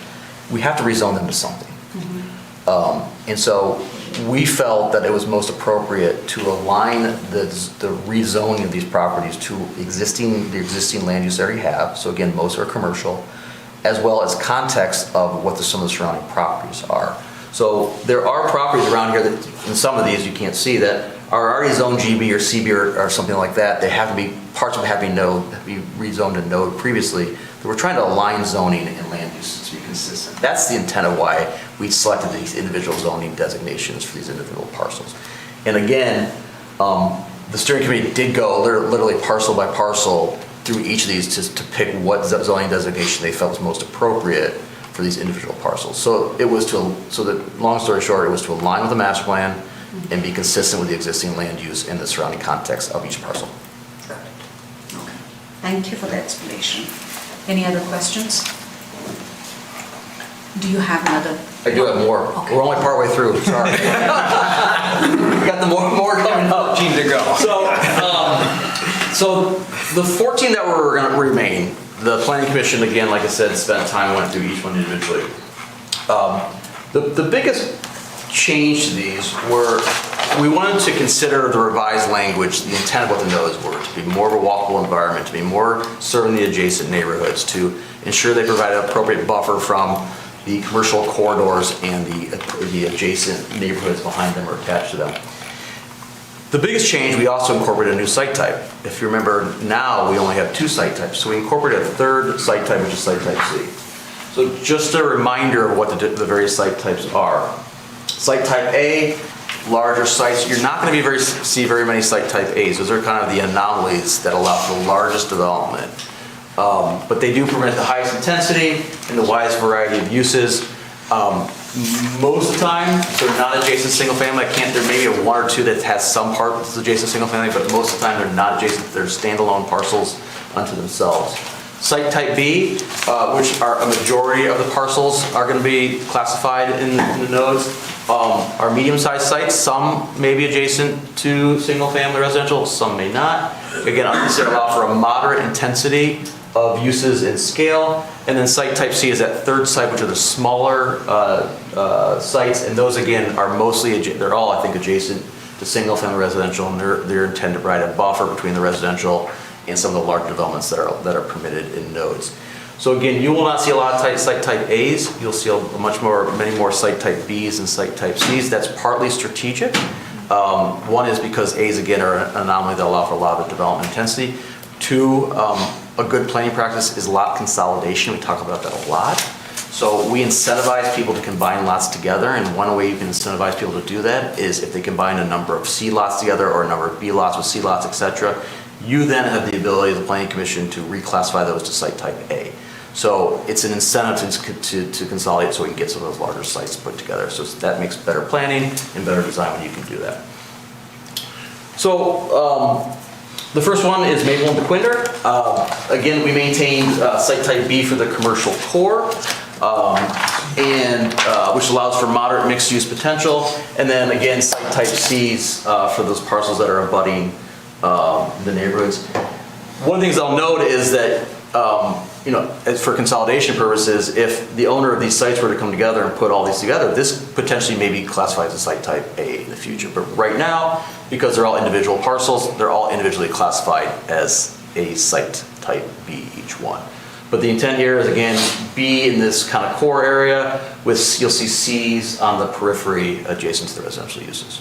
we have to rezone them to something. And so we felt that it was most appropriate to align the rezoning of these properties to the existing land use they already have. So again, most are commercial, as well as context of what some of the surrounding properties are. So there are properties around here that, in some of these you can't see, that are already zoned GB or CB or something like that. They have to be, parts of it have to be rezoned to node previously. But we're trying to align zoning and land use to be consistent. That's the intent of why we selected these individual zoning designations for these individual parcels. And again, the steering committee did go literally parcel by parcel through each of these to pick what zoning designation they felt was most appropriate for these individual parcels. So it was so the long story short, it was to align with the master plan and be consistent with the existing land use and the surrounding context of each parcel. Okay. Thank you for the explanation. Any other questions? Do you have another? I do have more. Okay. We're only partway through, sorry. We got the more coming up. Team to go. So the 14 that were going to remain, the planning commission, again, like I said, spent time, went through each one individually. The biggest change to these were, we wanted to consider the revised language, the intent of what the nodes were, to be more of a walkable environment, to be more serving the adjacent neighborhoods, to ensure they provide an appropriate buffer from the commercial corridors and the adjacent neighborhoods behind them or attached to them. The biggest change, we also incorporated a new site type. If you remember, now we only have 2 site types, so we incorporated a third site type, which is site type C. So just a reminder of what the various site types are. Site type A, larger sites. You're not going to see very many site type A's. Those are kind of the anomalies that allow for the largest development. But they do permit the highest intensity and the widest variety of uses. Most of the time, they're not adjacent single family. There may be 1 or 2 that has some part that's adjacent single family, but most of the time they're not adjacent. They're standalone parcels unto themselves. Site type B, which are a majority of the parcels are going to be classified in the nodes, are medium-sized sites. Some may be adjacent to single-family residential, some may not. Again, these allow for a moderate intensity of uses and scale. And then site type C is that third site, which are the smaller sites, and those again are mostly, they're all I think adjacent to single-family residential, and they're intended to provide a buffer between the residential and some of the large developments that are permitted in nodes. So again, you will not see a lot of site type A's. You'll see many more site type B's and site type C's. That's partly strategic. One is because A's again are an anomaly that allow for a lot of development intensity. 2, a good planning practice is lot consolidation. We talk about that a lot. So we incentivize people to combine lots together, and one way you can incentivize people to do that is if they combine a number of C lots together or a number of B lots with C lots, etc. You then have the ability of the Planning Commission to reclassify those to site type A. So it's an incentive to consolidate so we can get some of those larger sites put together. So that makes better planning and better design when you can do that. So the first one is Maple and DeQuinder. Again, we maintained site type B for the commercial core, which allows for moderate mixed-use potential. And then again, site type C's for those parcels that are abutting the neighborhoods. One of the things I'll note is that, as for consolidation purposes, if the owner of these sites were to come together and put all these together, this potentially may be classified as site type A in the future. But right now, because they're all individual parcels, they're all individually classified as a site type B, each one. But the intent here is, again, B in this kind of core area, you'll see C's on the periphery adjacent to the residential uses.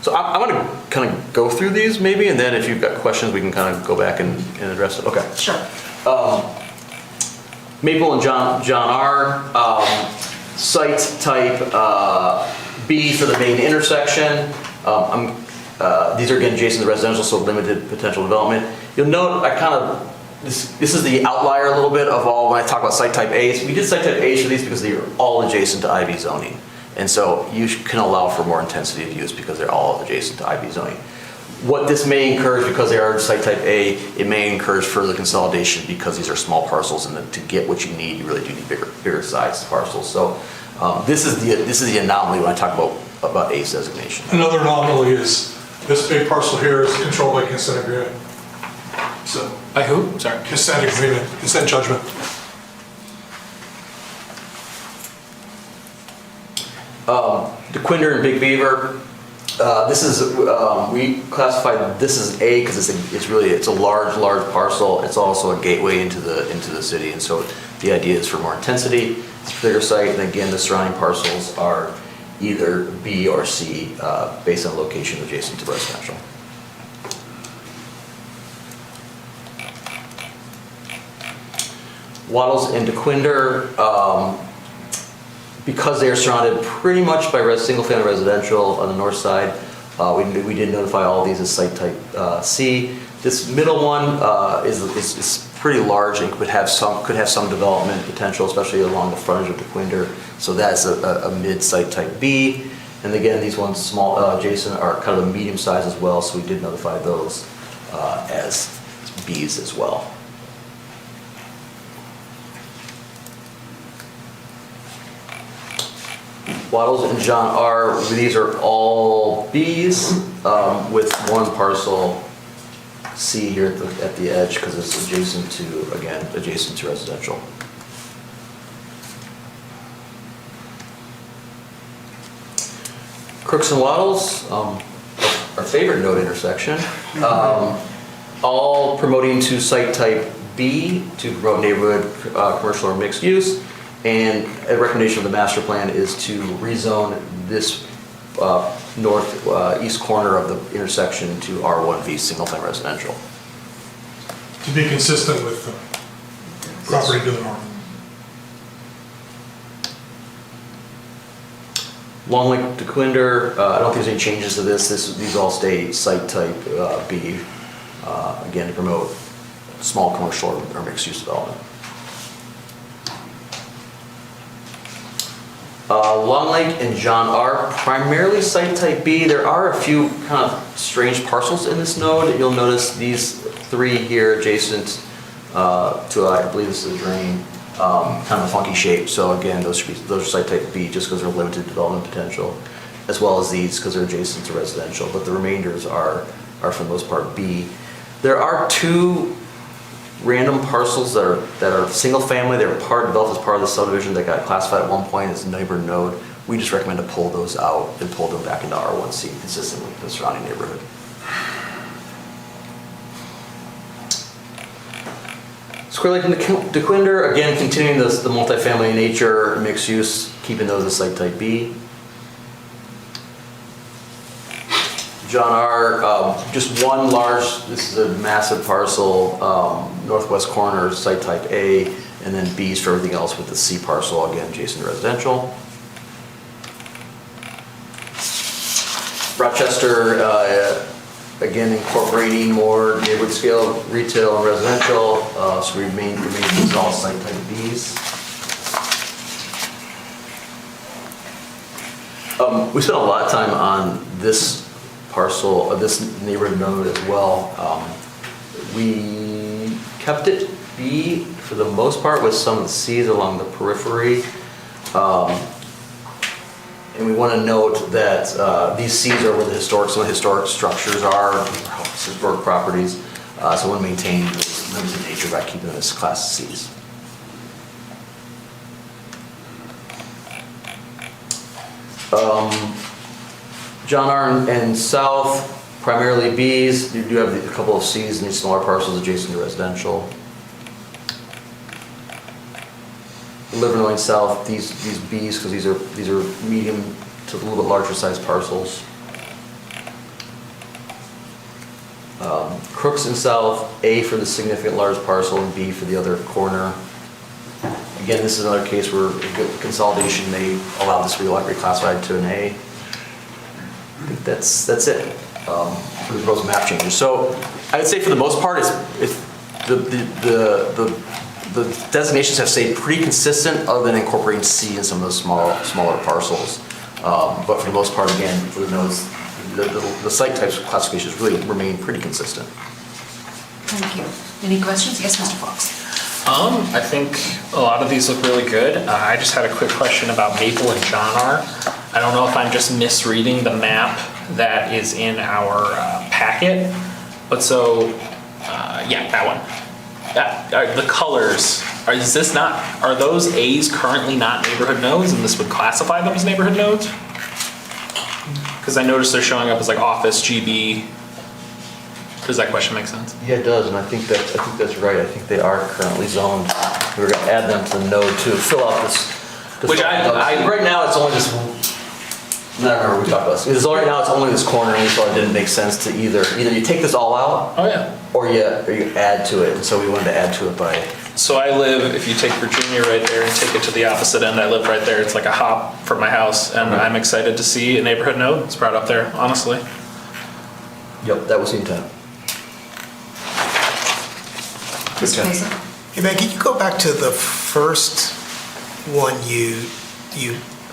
So I'm going to kind of go through these maybe, and then if you've got questions, we can kind of go back and address it. Okay. Sure. Maple and John R. Site type B for the main intersection. These are again adjacent to residential, so limited potential development. You'll note this is the outlier a little bit of all when I talk about site type A's. We did site type A's for these because they are all adjacent to IB zoning. And so you can allow for more intensity of use because they're all adjacent to IB zoning. What this may encourage, because they are site type A, it may encourage further consolidation because these are small parcels, and to get what you need, you really do need bigger sized parcels. So this is the anomaly when I talk about A's designation. Another anomaly is this big parcel here is controlled by consent agreement. So by who? Sorry. Consent agreement, consent judgment. DeQuinder and Big Beaver. We classified this as A because it's a large parcel. It's also a gateway into the city, and so the idea is for more intensity. It's a bigger site, and again, the surrounding parcels are either B or C based on location adjacent to residential. Wattles and DeQuinder. Because they are surrounded pretty much by single-family residential on the north side, we did notify all of these as site type C. This middle one is pretty large and could have some development potential, especially along the frontage of DeQuinder. So that's a mid-site type B. And again, these ones small adjacent are kind of a medium size as well, so we did notify those as Bs as well. Wattles and John R. These are all Bs with one parcel C here at the edge because it's adjacent to residential. Crooks and Waddles, our favorite node intersection, all promoting to site type B to promote neighborhood, commercial or mixed use. And a recommendation of the master plan is to rezone this northeast corner of the intersection to R1V, single family residential. To be consistent with the property to the north. Long Lake to Quinder, I don't think there's any changes to this. These all stay site type B, again, to promote small commercial or mixed use development. Long Lake and John R, primarily site type B. There are a few kind of strange parcels in this node. You'll notice these 3 here adjacent to, I believe this is a drain, kind of a funky shape. So again, those are site type B just because they're limited development potential, as well as these because they're adjacent to residential. But the remainders are for the most part B. There are 2 random parcels that are single family. They were developed as part of the subdivision that got classified at one point as a neighbor node. We just recommend to pull those out and pull them back into R1C, consistent with the surrounding neighborhood. Square Lake and DeQuinder, again, continuing the multifamily nature, mixed use, keeping those as site type B. John R, just one large, this is a massive parcel, northwest corner, site type A, and then B's for everything else with the C parcel, again, adjacent to residential. Rochester, again, incorporating more neighborhood scale retail and residential, so remain all site type B's. We spent a lot of time on this parcel of this neighborhood node as well. We kept it B for the most part with some of the C's along the periphery. And we want to note that these C's are where some of the historic structures are, historic properties. So we want to maintain this limited nature by keeping them as class C's. John R and South, primarily B's. You do have a couple of C's in these smaller parcels adjacent to residential. Livernois South, these B's because these are medium to a little bit larger size parcels. Crooks and South, A for the significant large parcel and B for the other corner. Again, this is another case where consolidation may allow this to be reclassified to an A. I think that's it for the proposed map changes. So I would say for the most part, the designations have stayed pretty consistent other than incorporating C in some of those smaller parcels. But for the most part, again, for the nodes, the site types classifications really remain pretty consistent. Thank you. Any questions? Yes, Mr. Fox. I think a lot of these look really good. I just had a quick question about Maple and John R. I don't know if I'm just misreading the map that is in our packet, but so, yeah, that one. The colors, are those A's currently not neighborhood nodes and this would classify them as neighborhood nodes? Because I noticed they're showing up as like office, GB. Does that question make sense? Yeah, it does, and I think that's right. I think they are currently zoned. We're going to add them to the node to fill out this. Which right now it's only this. No, we talked about this. Because right now it's only this corner, and we thought it didn't make sense to either you take this all out. Oh yeah. Or you add to it, and so we wanted to add to it by. So I live, if you take Virginia right there and take it to the opposite end, I live right there. It's like a hop from my house, and I'm excited to see a neighborhood node. It's right up there, honestly. Yep, that was the intent. Mr. Mason? Hey, man, can you go back to the first one you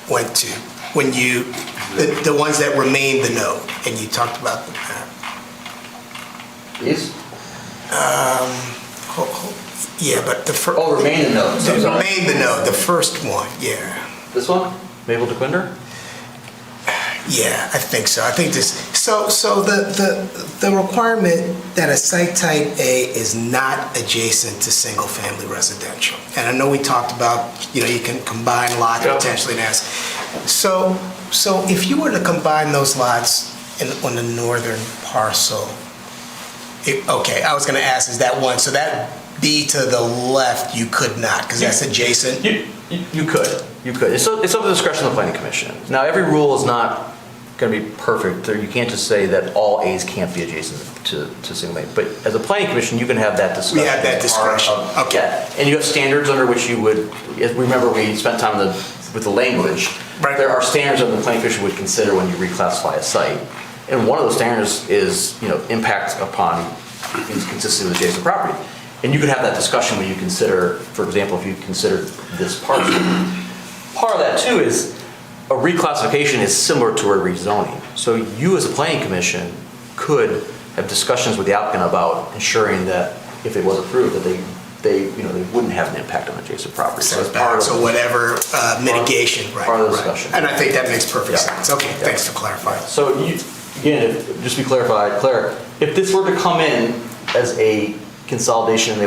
went to? When the ones that remained the node, and you talked about the map. These? Yeah, but the first. Oh, remain the node. Remain the node, the first one, yeah. This one? Maple to Quinder? Yeah, I think so. I think this. So the requirement that a site type A is not adjacent to single family residential. And I know we talked about, you can combine lots potentially and ask. So So if you were to combine those lots on the northern parcel, okay, I was gonna ask, is that one, so that B to the left, you could not, because that's adjacent? You could. It's up to the discretion of the planning commission. Now, every rule is not going to be perfect. You can't just say that all A's can't be adjacent to single family. But as a planning commission, you can have that discussion. We have that discretion, okay. Yeah, and you have standards under which you would, remember we spent time with the language. Right. There are standards that the planning commission would consider when you reclassify a site. And one of those standards is, impact upon consistency with adjacent property. And you could have that discussion when you consider, for example, if you consider this parcel. Part of that too is a reclassification is similar to a rezoning. So you as a planning commission could have discussions with the applicant about ensuring that if it was approved, that they wouldn't have an impact on adjacent property. So whatever mitigation, right? Part of the discussion. And I think that makes perfect sense. Okay, thanks for clarifying. So again, just to be clarified, Claire, if this were to come in as a consolidation and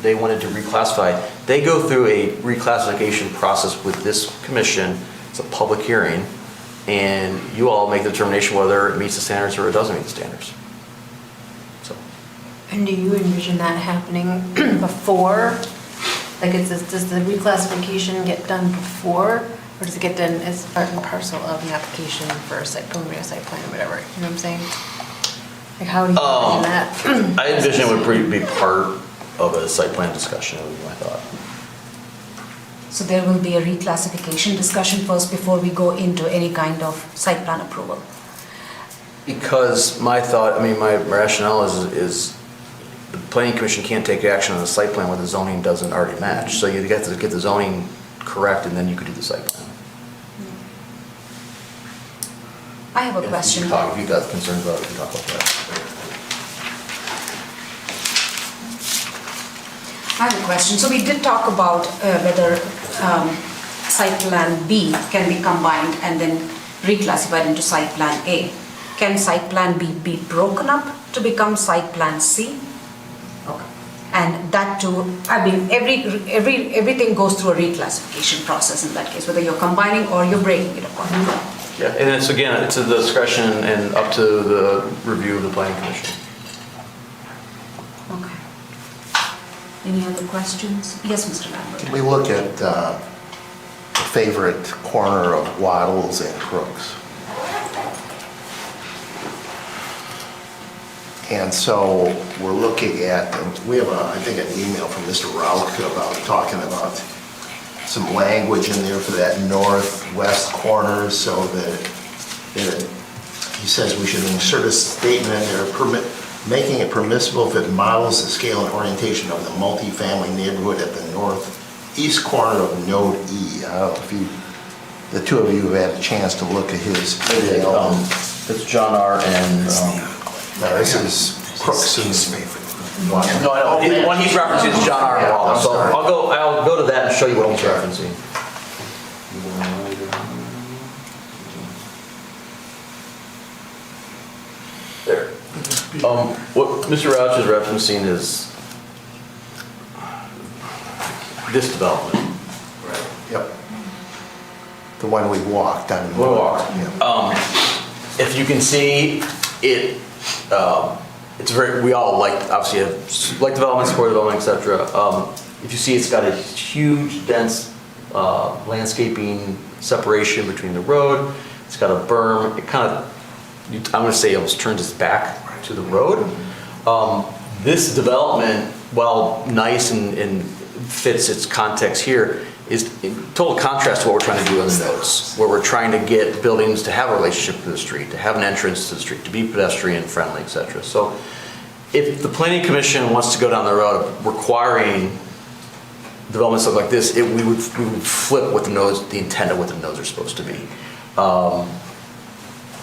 they wanted to reclassify, they go through a reclassification process with this commission. It's a public hearing, and you all make the determination whether it meets the standards or it doesn't meet the standards. So. And do you envision that happening before? Like, does the reclassification get done before, or does it get done as part and parcel of an application for a preliminary site plan or whatever? You know what I'm saying? Like, how do you envision that? I envision it would be part of a site plan discussion, would be my thought. So there will be a reclassification discussion first before we go into any kind of site plan approval. Because my rationale is the planning commission can't take action on the site plan where the zoning doesn't already match. So you have to get the zoning correct, and then you could do the site plan. I have a question. If you've got concerns about it, we can talk about that. I have a question. So we did talk about whether site plan B can be combined and then reclassified into site plan A. Can site plan B be broken up to become site plan C? Okay. And that too, everything goes through a reclassification process in that case, whether you're combining or you're breaking it apart. Yeah, and it's to the discretion and up to the review of the planning commission. Okay. Any other questions? Yes, Mr. Lambert. We look at the favorite corner of Waddles and Crooks. And so we're looking at, we have I think an email from Mr. Rauch about talking about some language in there for that northwest corner, so that he says we should insert a statement in there making it permissible if it models the scale and orientation of the multifamily neighborhood at the northeast corner of Node E. I don't know if the two of you have had a chance to look at his email. It's John R. and this is Crooks and No, the one he's referencing is John R. and Wallace. So I'll go to that and show you what he's referencing. There. What Mr. Rauch is referencing is this development. Right. Yep. The one we walked on. We walked. Yeah. If you can see it, we all obviously like development, support development, etc. If you see, it's got a huge, dense landscaping separation between the road. It's got a berm. It kind of, I'm going to say, almost turns its back to the road. This development, while nice and fits its context here, is in total contrast to what we're trying to do in the notes, where we're trying to get buildings to have a relationship to the street, to have an entrance to the street, to be pedestrian friendly, etc. So if the planning commission wants to go down the road of requiring development stuff like this, we would flip what the intent of what the nodes are supposed to be.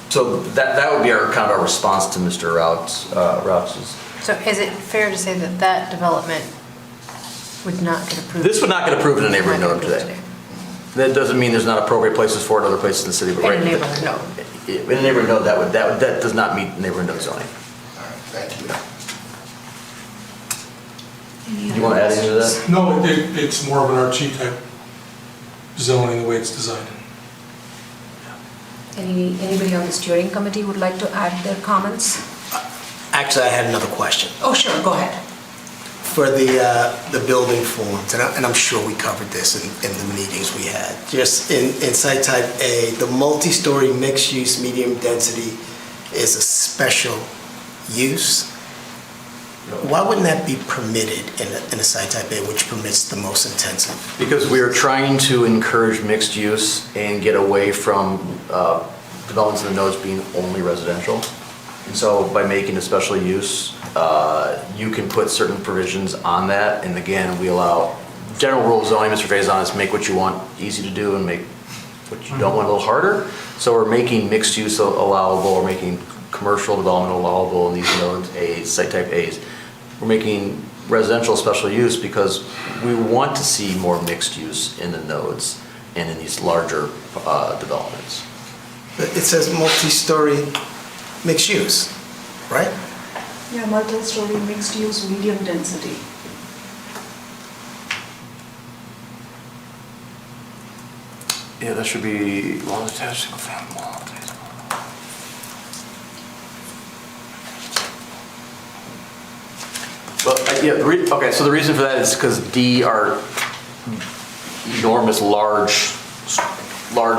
So that would be kind of our response to Mr. Rauch's. So is it fair to say that development would not get approved? This would not get approved in a neighborhood node today. That doesn't mean there's not appropriate places for it in other places in the city, but in a neighborhood node. In a neighborhood node, that does not meet neighborhood node zoning. All right, thank you. You want to add into that? No, it's more of an RT type zoning the way it's designed. Anybody on the steering committee would like to add their comments? Actually, I had another question. Oh, sure, go ahead. For the building forms, and I'm sure we covered this in the meetings we had. Just in site type A, the multi-story mixed-use medium density is a special use. Why wouldn't that be permitted in a site type A, which permits the most intensive? Because we are trying to encourage mixed use and get away from developments in the nodes being only residential. And so by making a special use, you can put certain provisions on that. And again, we allow, general rule of zoning, Mr. Faison, is make what you want easy to do and make what you don't want a little harder. So we're making mixed use allowable, we're making commercial development allowable in these nodes, A's, site type A's. We're making residential special use because we want to see more mixed use in the nodes and in these larger developments. But it says multi-story mixed use, right? Yeah, multi-story mixed use medium density. Yeah, that should be long attached single family. But yeah, okay, so the reason for that is because D are enormous, large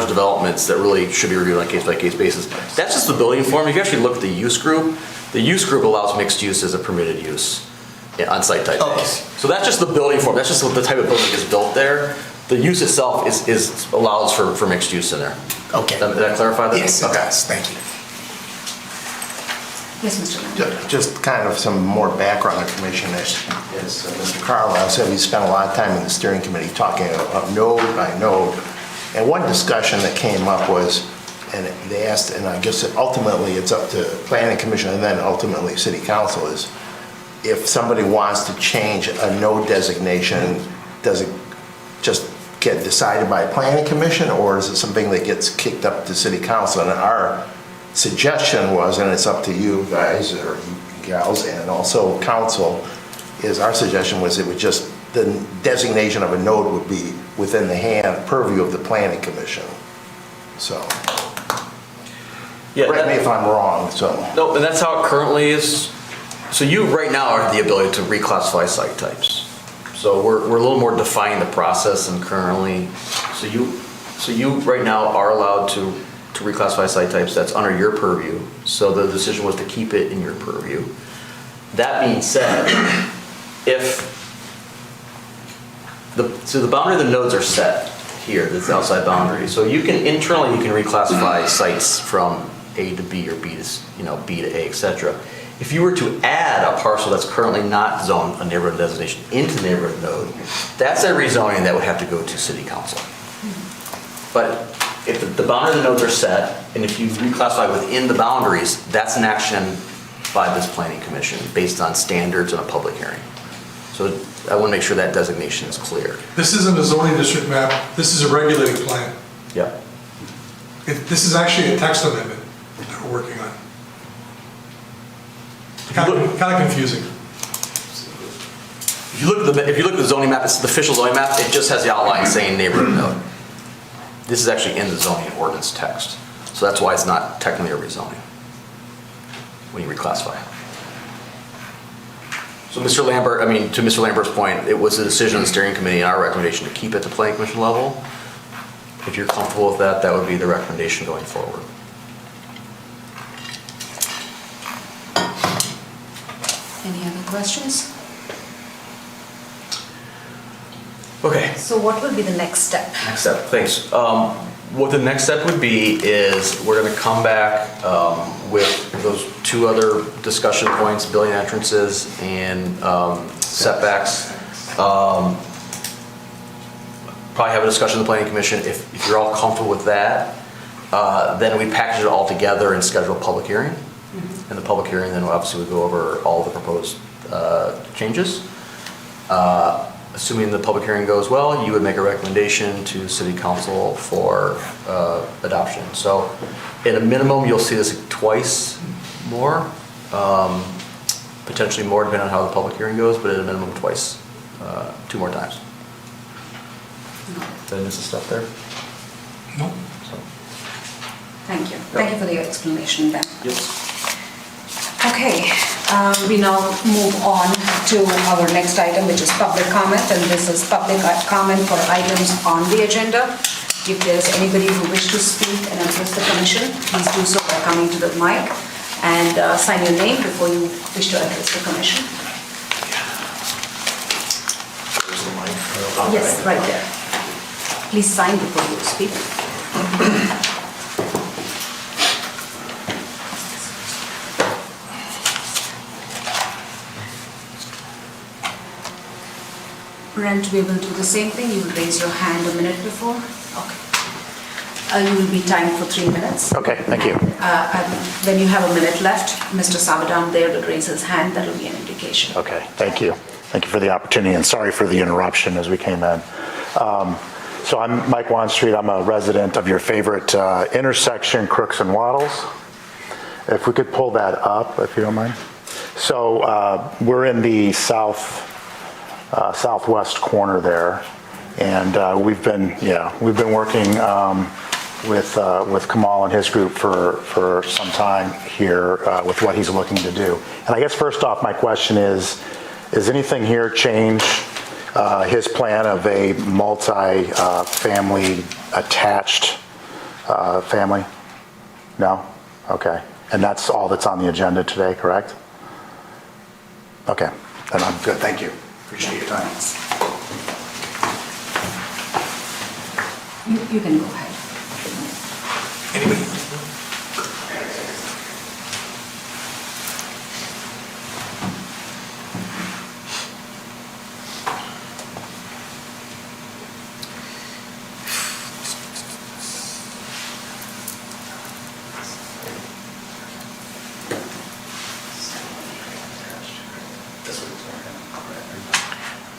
developments that really should be reviewed on a case-by-case basis. That's just the building form. If you actually look at the use group allows mixed use as a permitted use on site type Okay. A's. So that's just the building form. That's just the type of building that's built there. The use itself allows for mixed use in there. Okay. Did that clarify that? Yes, it Okay. does. Thank you. Yes, Mr. Lamb. Just kind of some more background information. As Mr. Carlisle said, we spent a lot of time in the steering committee talking about node by node. And one discussion that came up was, and they asked, and I guess ultimately it's up to planning commission and then ultimately city council, is if somebody wants to change a node designation, does it just get decided by planning commission, or is it something that gets kicked up to city council? And our suggestion was, and it's up to you guys or you gals and also council, is our suggestion was it would just, the designation of a node would be within the purview of the planning commission. So, Yeah, correct me if I'm wrong, so. No, and that's how it currently is. So you right now have the ability to reclassify site types. So we're a little more defining the process than currently. So you right now are allowed to reclassify site types. That's under your purview. So the decision was to keep it in your purview. That being said, so the boundary of the nodes are set here, this outside boundary. So internally you can reclassify sites from A to B or B to A, etc. If you were to add a parcel that's currently not zoned a neighborhood designation into neighborhood node, that's a rezoning that would have to go to city council. But if the boundary of the nodes are set, and if you reclassify within the boundaries, that's an action by this planning commission based on standards and a public hearing. So I want to make sure that designation is clear. This isn't a zoning district map, this is a regulating plan. Yep. This is actually a text amendment that we're working on. Kind of confusing. If you look at the zoning map, it's the official zoning map, it just has the outline saying neighborhood node. This is actually in the zoning ordinance text. So that's why it's not technically a rezoning when you reclassify. So Mr. Lambert, to Mr. Lambert's point, it was a decision of the steering committee and our recommendation to keep it at the planning commission level. If you're comfortable with that, that would be the recommendation going forward. Any other questions? Okay. So what will be the next step? Next step, thanks. What the next step would be is we're going to come back with those two other discussion points, building entrances and setbacks. Probably have a discussion with the planning commission. If you're all comfortable with that, then we package it all together and schedule a public hearing. And the public hearing then obviously we go over all the proposed changes. Assuming the public hearing goes well, you would make a recommendation to city council for adoption. So at a minimum, you'll see this twice more, potentially more depending on how the public hearing goes, but at a minimum twice, 2 more times. Did I miss a step there? No. Thank you. Thank you for the explanation, Ben. Yes. Okay, we now move on to our next item, which is public comment, and this is public comment for items on the agenda. If there's anybody who wishes to speak and address the commission, please do so by coming to the mic and sign your name before you wish to address the commission. Yes, right there. Please sign before you speak. Brent, we will do the same thing. You will raise your hand a minute before. Okay. You will be timed for 3 minutes. Okay, thank you. When you have a minute left, Mr. Savadan there will raise his hand. That will be an indication. Okay, thank you. Thank you for the opportunity, and sorry for the interruption as we came in. So I'm Mike Wanstreet. I'm a resident of your favorite intersection, Crooks and Waddles. If we could pull that up, if you don't mind. So we're in the southwest corner there, and we've been working with Kamal and his group for some time here with what he's looking to do. And I guess first off, my question is anything here change his plan of a multi-family attached family? No? Okay. And that's all that's on the agenda today, correct? Okay, then I'm good. Thank you. Appreciate your time. You can go ahead. Anybody?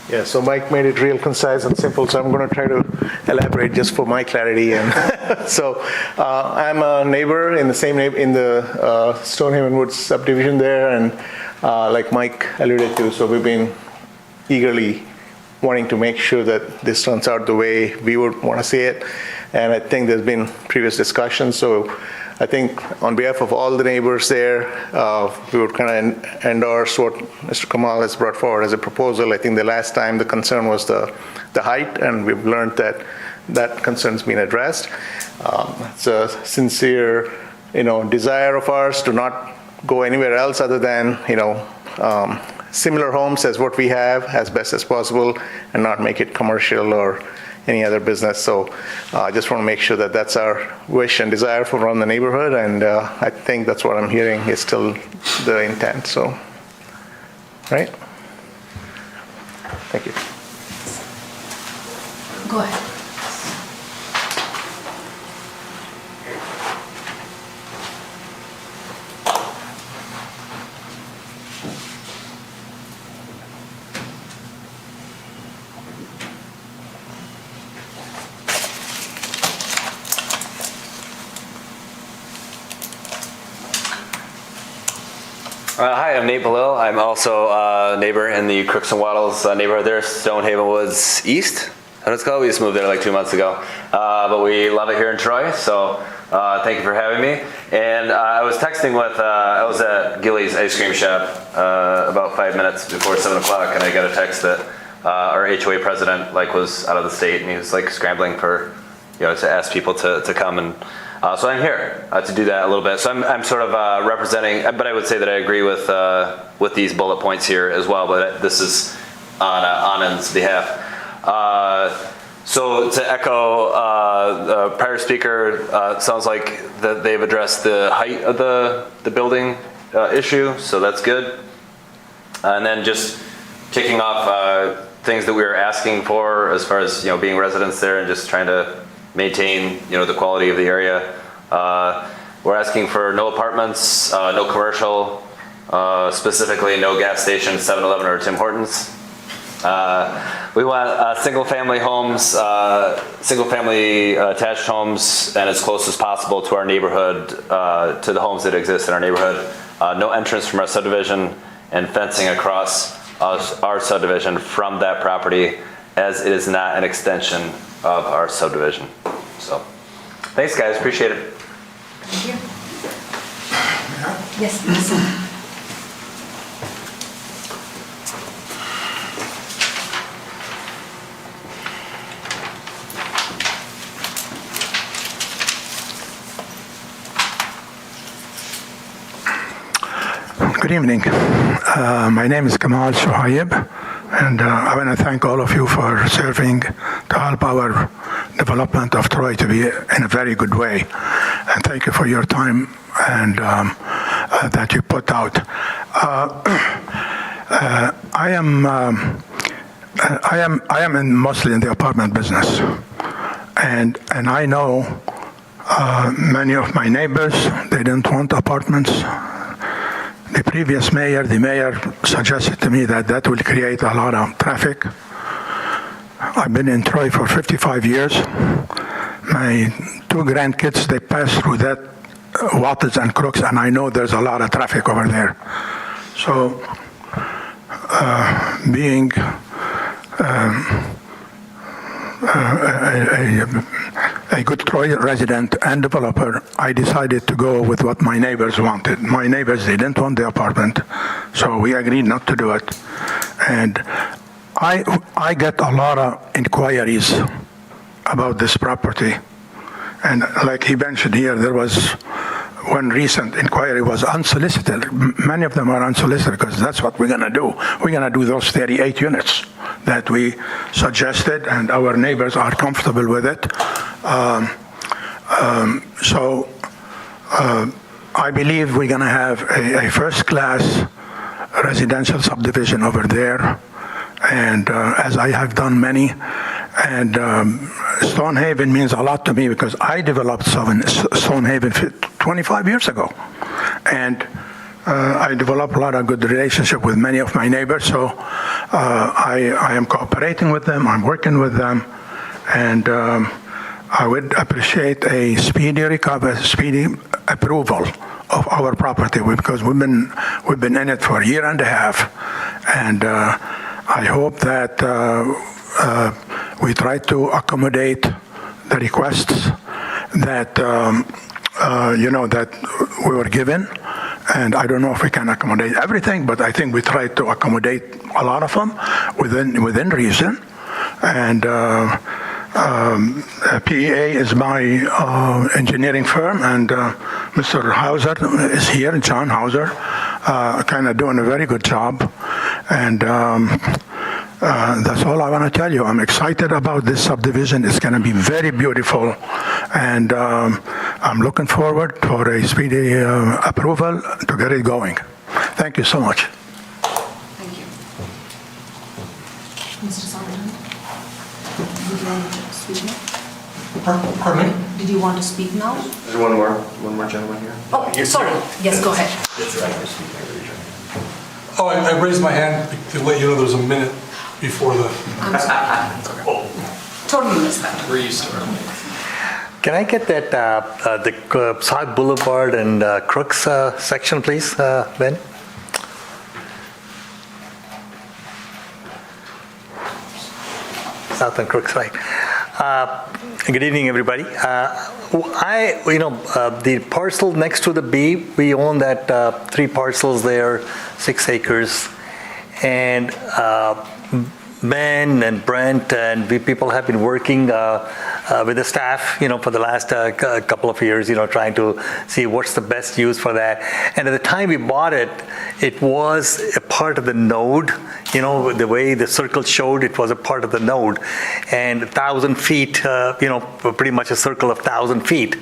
Yeah, so Mike made it real concise and simple, so I'm going to try to elaborate just for my clarity. And so I'm a neighbor in the same in the Stonehaven Woods subdivision there, and like Mike alluded to, so we've been eagerly wanting to make sure that this turns out the way we would want to see it. And I think there's been previous discussions, so I think on behalf of all the neighbors there, we would kind of endorse what Mr. Kamal has brought forward as a proposal. I think the last time the concern was the height, and we've learned that that concern's been addressed. It's a sincere, desire of ours to not go anywhere else other than, similar homes as what we have as best as possible, and not make it commercial or any other business. So I just want to make sure that that's our wish and desire for around the neighborhood, and I think that's what I'm hearing is still the intent. So, right? Thank you. Go ahead. Hi, I'm Nate Belil. I'm also a neighbor in the Crooks and Waddles neighborhood there, Stonehaven Woods East. What it's called? We just moved there like 2 months ago. But we love it here in Troy, so thank you for having me. And I was texting with, I was at Gilly's Ice Cream Shop about 5 minutes before 7 o'clock, and I got a text that our HOA president was out of the state, and he was scrambling for, to ask people to come, and so I'm here to do that a little bit. So I'm sort of representing, but I would say that I agree with these bullet points here as well, but this is on Anand's behalf. So to echo the prior speaker, sounds like that they've addressed the height of the building issue, so that's good. And then just kicking off things that we were asking for as far as being residents there and just trying to maintain the quality of the area. We're asking for no apartments, no commercial, specifically no gas station, 7-Eleven or Tim Hortons. We want single-family homes, single-family attached homes, and as close as possible to our neighborhood, to the homes that exist in our neighborhood. No entrance from our subdivision, and fencing across our subdivision from that property, as it is not an extension of our subdivision. So, thanks guys, appreciate it. Thank you. Yes, please. Good evening. My name is Kamal Shuhaib, and I want to thank all of you for serving to help our development of Troy to be in a very good way. And thank you for your time and that you put out. I am mostly in the apartment business, and I know many of my neighbors, they didn't want apartments. The previous mayor, the mayor suggested to me that that will create a lot of traffic. I've been in Troy for 55 years. My 2 grandkids, they pass through that Waters and Crooks, and I know there's a lot of traffic over there. So, being a good Troy resident and developer, I decided to go with what my neighbors wanted. My neighbors, they didn't want the apartment, so we agreed not to do it. And I get a lot of inquiries about this property. And like he mentioned here, there was one recent inquiry was unsolicited. Many of them are unsolicited because that's what we're going to do. We're going to do those 38 units that we suggested, and our neighbors are comfortable with it. So I believe we're going to have a first-class residential subdivision over there, and as I have done many. And Stonehaven means a lot to me because I developed Stonehaven 25 years ago. And I developed a lot of good relationship with many of my neighbors, so I am cooperating with them, I'm working with them, and I would appreciate a speedy approval of our property because we've been in it for a year and a half, and I hope that we try to accommodate the requests that that we were given, and I don't know if we can accommodate everything, but I think we try to accommodate a lot of them within reason. And PEA is my engineering firm, and Mr. Hauser is here, John Hauser, kind of doing a very good job, and that's all I want to tell you. I'm excited about this subdivision. It's going to be very beautiful, and I'm looking forward for a speedy approval to get it going. Thank you so much. Thank you. Mr. Sullivan, would you want to speak now? Pardon me? Did you want to speak now? There's one more gentleman here. Oh, sorry. Yes, go ahead. Oh, I raised my hand to let you know there's a minute before the... I'm sorry. Totally missed that. We're used to it. Can I get that, the South Boulevard and Crooks section, please, Ben? South and Crooks, right. Good evening, everybody. The parcel next to the B, we own that 3 parcels there, 6 acres. And Ben and Brent and we people have been working with the staff, for the last couple of years, trying to see what's the best use for that. And at the time we bought it, it was a part of the node. The way the circle showed, it was a part of the node. And 1,000 feet, pretty much a circle of 1,000 feet.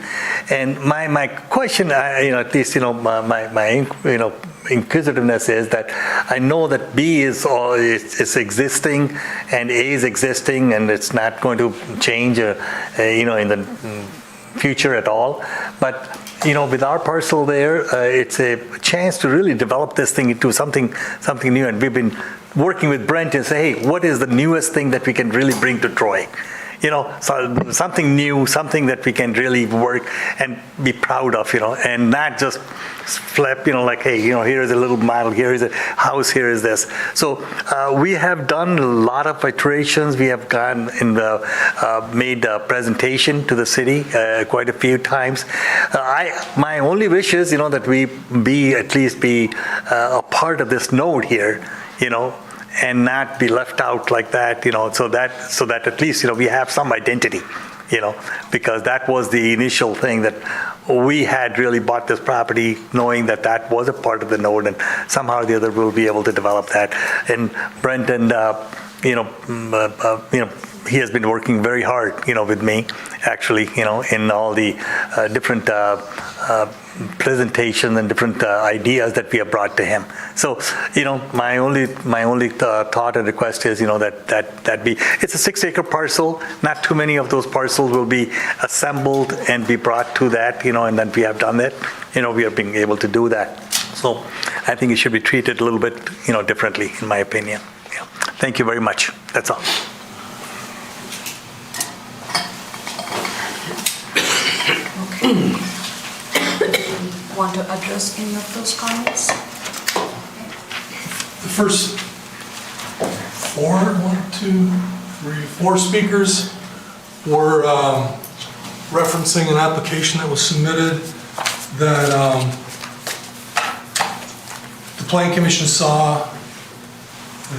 And my question, at least, my inquisitiveness is that I know that B is existing and A is existing, and it's not going to change, in the future at all. But with our parcel there, it's a chance to really develop this thing into something new. And we've been working with Brent and say, hey, what is the newest thing that we can really bring to Troy? so something new, something that we can really work and be proud of, and not just flip, like, hey, here is a little model, here is a house, here is this. So we have done a lot of iterations. We have gone in made a presentation to the city quite a few times. My only wish is, that we at least be a part of this node here, and not be left out like that, so that at least, we have some identity, because that was the initial thing that we had really bought this property knowing that was a part of the node, and somehow or the other we'll be able to develop that. And Brent and, he has been working very hard, with me, actually, in all the different presentations and different ideas that we have brought to him. So, my only thought and request is, that it's a 6-acre parcel. Not too many of those parcels will be assembled and be brought to that, and then we have done that. We are being able to do that. So, I think it should be treated a little bit, differently, in my opinion. Yeah. Thank you very much. That's all. Want to address any of those comments? The first four speakers were referencing an application that was submitted that the Planning Commission saw.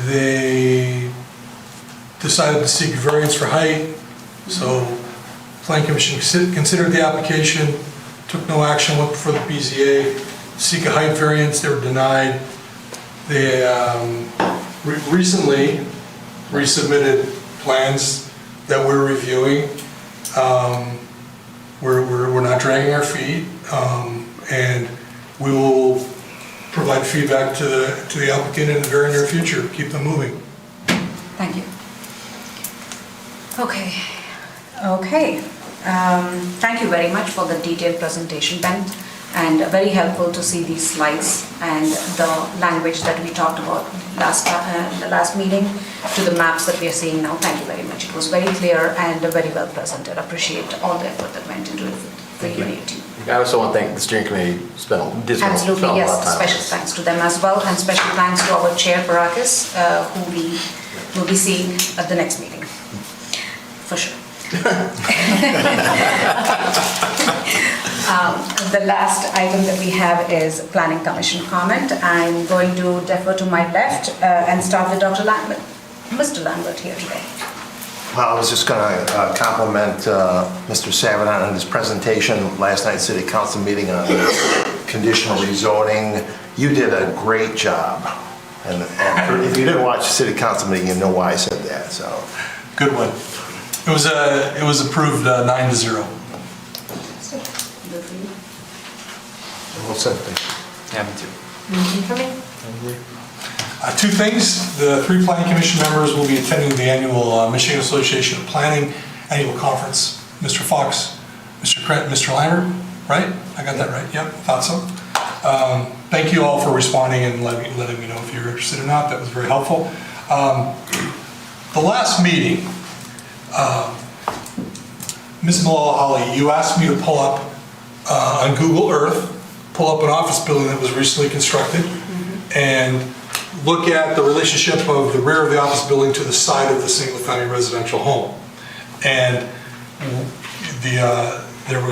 They decided to seek variance for height, so Planning Commission considered the application, took no action, went before the BZA, seek a height variance, they were denied. They recently resubmitted plans that we're reviewing. We're not dragging our feet, and we will provide feedback to the applicant in the very near future, keep them moving. Thank you. Okay. Thank you very much for the detailed presentation, Ben, and very helpful to see these slides and the language that we talked about the last meeting to the maps that we are seeing now. Thank you very much. It was very clear and very well presented. Appreciate all the effort that went into it for you and your team. I also want to thank the steering committee. Absolutely, yes. Special thanks to them as well, and special thanks to our chair, Parakis, who we will be seeing at the next meeting, for sure. The last item that we have is Planning Commission comment. I'm going to defer to my left and start with Dr. Lambert. Mr. Lambert here today. Well, I was just going to compliment Mr. Savidan on his presentation last night's City Council meeting on conditional rezoning. You did a great job. And if you didn't watch the City Council meeting, you know why I said that. So, good one. It was approved 9-0. Well said. Yeah, me too. Anything for me? Two things. The 3 Planning Commission members will be attending the annual Michigan Association of Planning annual conference. Mr. Fox, Mr. Krent, Mr. Lambert, right? I got that right? Yep, thought so. Thank you all for responding and letting me know if you're interested or not. That was very helpful. The last meeting, Ms. Malala, you asked me to pull up on Google Earth, pull up an office building that was recently constructed, and look at the relationship of the rear of the office building to the side of the single-family residential home. And it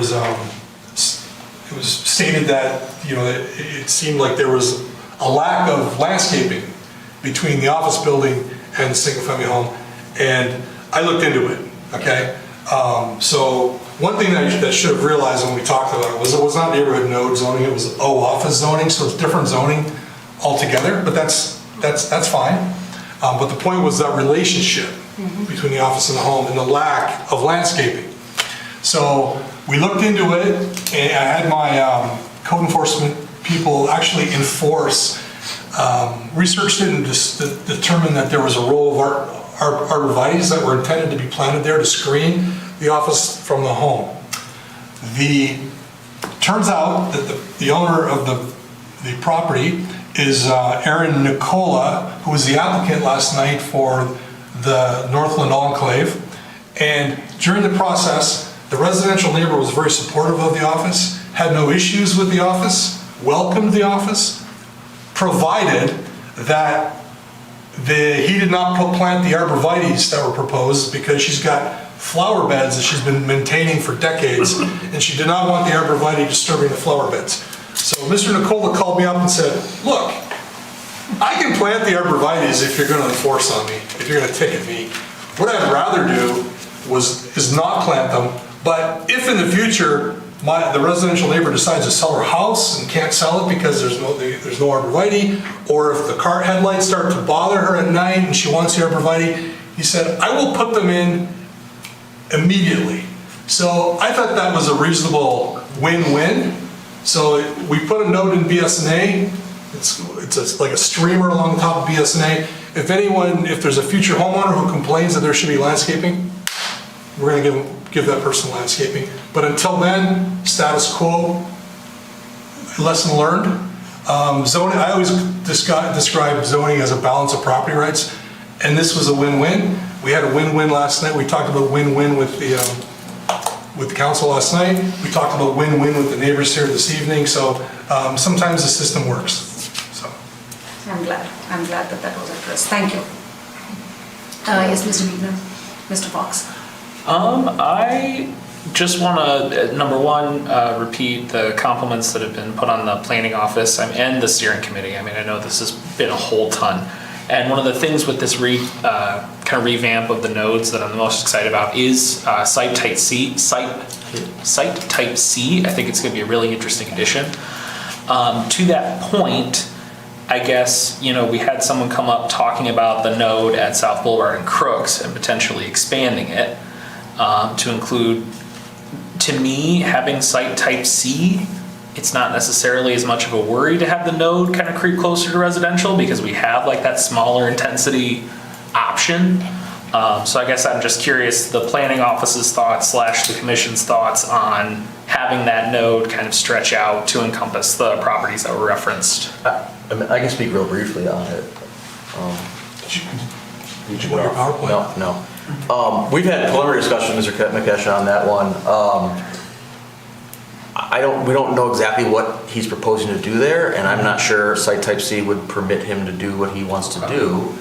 was stated that it seemed like there was a lack of landscaping between the office building and the single-family home, and I looked into it. Okay, so one thing that I should have realized when we talked about it was not neighborhood node zoning; it was office zoning, so it's different zoning altogether. But that's fine. But the point was that relationship between the office and the home and the lack of landscaping. So we looked into it, and I had my code enforcement people actually enforce, researched it and determined that there was a row of arborvitaes that were intended to be planted there to screen the office from the home. Turns out that the owner of the property is Aaron Nicola, who was the applicant last night for the Northland Enclave. And during the process, the residential neighbor was very supportive of the office, had no issues with the office, welcomed the office, provided that he did not plant the arborvitaes that were proposed because she's got flower beds that she's been maintaining for decades, and she did not want the arborvitae disturbing the flower beds. So Mr. Nicola called me up and said, look, I can plant the arborvitaes if you're going to enforce on me, if you're going to ticket me. What I'd rather do is not plant them, but if in the future the residential neighbor decides to sell her house and can't sell it because there's no arborvitae, or if the car headlights start to bother her at night and she wants the arborvitae, he said, I will put them in immediately. So I thought that was a reasonable win-win. So we put a note in BS&A. It's like a streamer along the top of BS&A. If there's a future homeowner who complains that there should be landscaping, we're going to give that person landscaping. But until then, status quo, lesson learned. Zoning, I always describe zoning as a balance of property rights, and this was a win-win. We had a win-win last night. We talked about win-win with the council last night. We talked about win-win with the neighbors here this evening. So sometimes the system works. So I'm glad that was addressed. Thank you. Yes, Mr. Biegner, Mr. Fox. I just want to, number one, repeat the compliments that have been put on the planning office and the steering committee. I mean, I know this has been a whole ton. And one of the things with this kind of revamp of the nodes that I'm the most excited about is site type C. I think it's going to be a really interesting addition. To that point, I guess, we had someone come up talking about the node at South Boulevard and Crooks and potentially expanding it to include, to me, having site type C. It's not necessarily as much of a worry to have the node kind of creep closer to residential because we have like that smaller intensity option. So I guess I'm just curious the planning office's thoughts / the commission's thoughts on having that node kind of stretch out to encompass the properties that were referenced. I can speak real briefly on it. Did you want your PowerPoint? No. We've had preliminary discussion with Mr. McEsha on that one. We don't know exactly what he's proposing to do there, and I'm not sure site type C would permit him to do what he wants to do.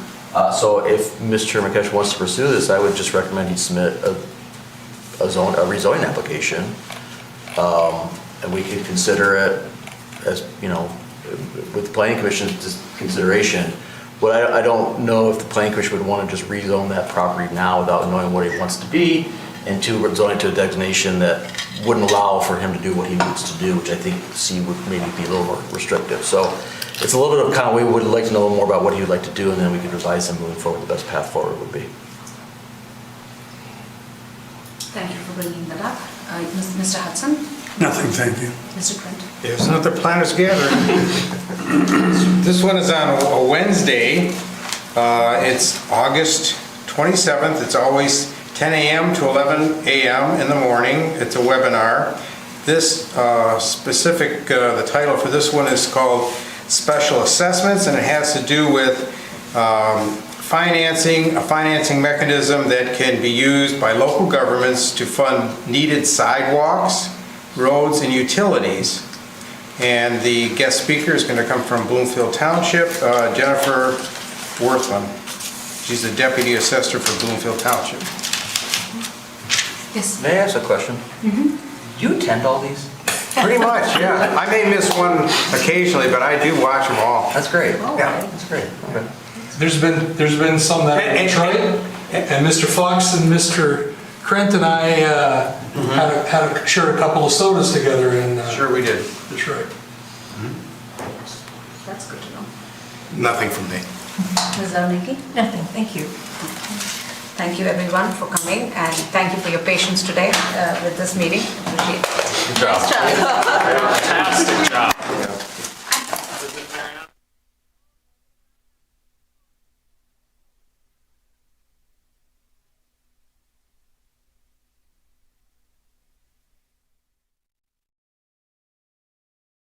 So if Mr. McEsha wants to pursue this, I would just recommend he submit a rezoning application, and we could consider it as, with the planning commission's consideration. But I don't know if the planning commission would want to just rezone that property now without knowing what he wants to be, and to zone it to a designation that wouldn't allow for him to do what he wants to do, which I think C would maybe be a little more restrictive. So it's a little bit of kind of, we would like to know more about what he would like to do, and then we could advise him moving forward, the best path forward would be. Thank you for bringing that up. Mr. Hudson? Nothing, thank you. Mr. Trent? There's another planners gathering. This one is on a Wednesday. It's August 27th. It's always 10 a.m. to 11 a.m. in the morning. It's a webinar. This specific, the title for this one is called Special Assessments, and it has to do with a financing mechanism that can be used by local governments to fund needed sidewalks, roads, and utilities. And the guest speaker is going to come from Bloomfield Township, Jennifer Worthman. She's the Deputy Assessor for Bloomfield Township. Yes. May I ask a question? Mm-hmm. Do you attend all these? Pretty much, yeah. I may miss one occasionally, but I do watch them all. That's great. Yeah. That's great. Okay. There's been some that have tried, and Mr. Fox and Mr. Krent and I shared a couple of sodas together. And sure we did. That's right. That's good to know. Nothing from me. Ms. Zarnicki? Nothing, thank you. Thank you everyone for coming, and thank you for your patience today with this meeting. Appreciate it. Good job. Fantastic job.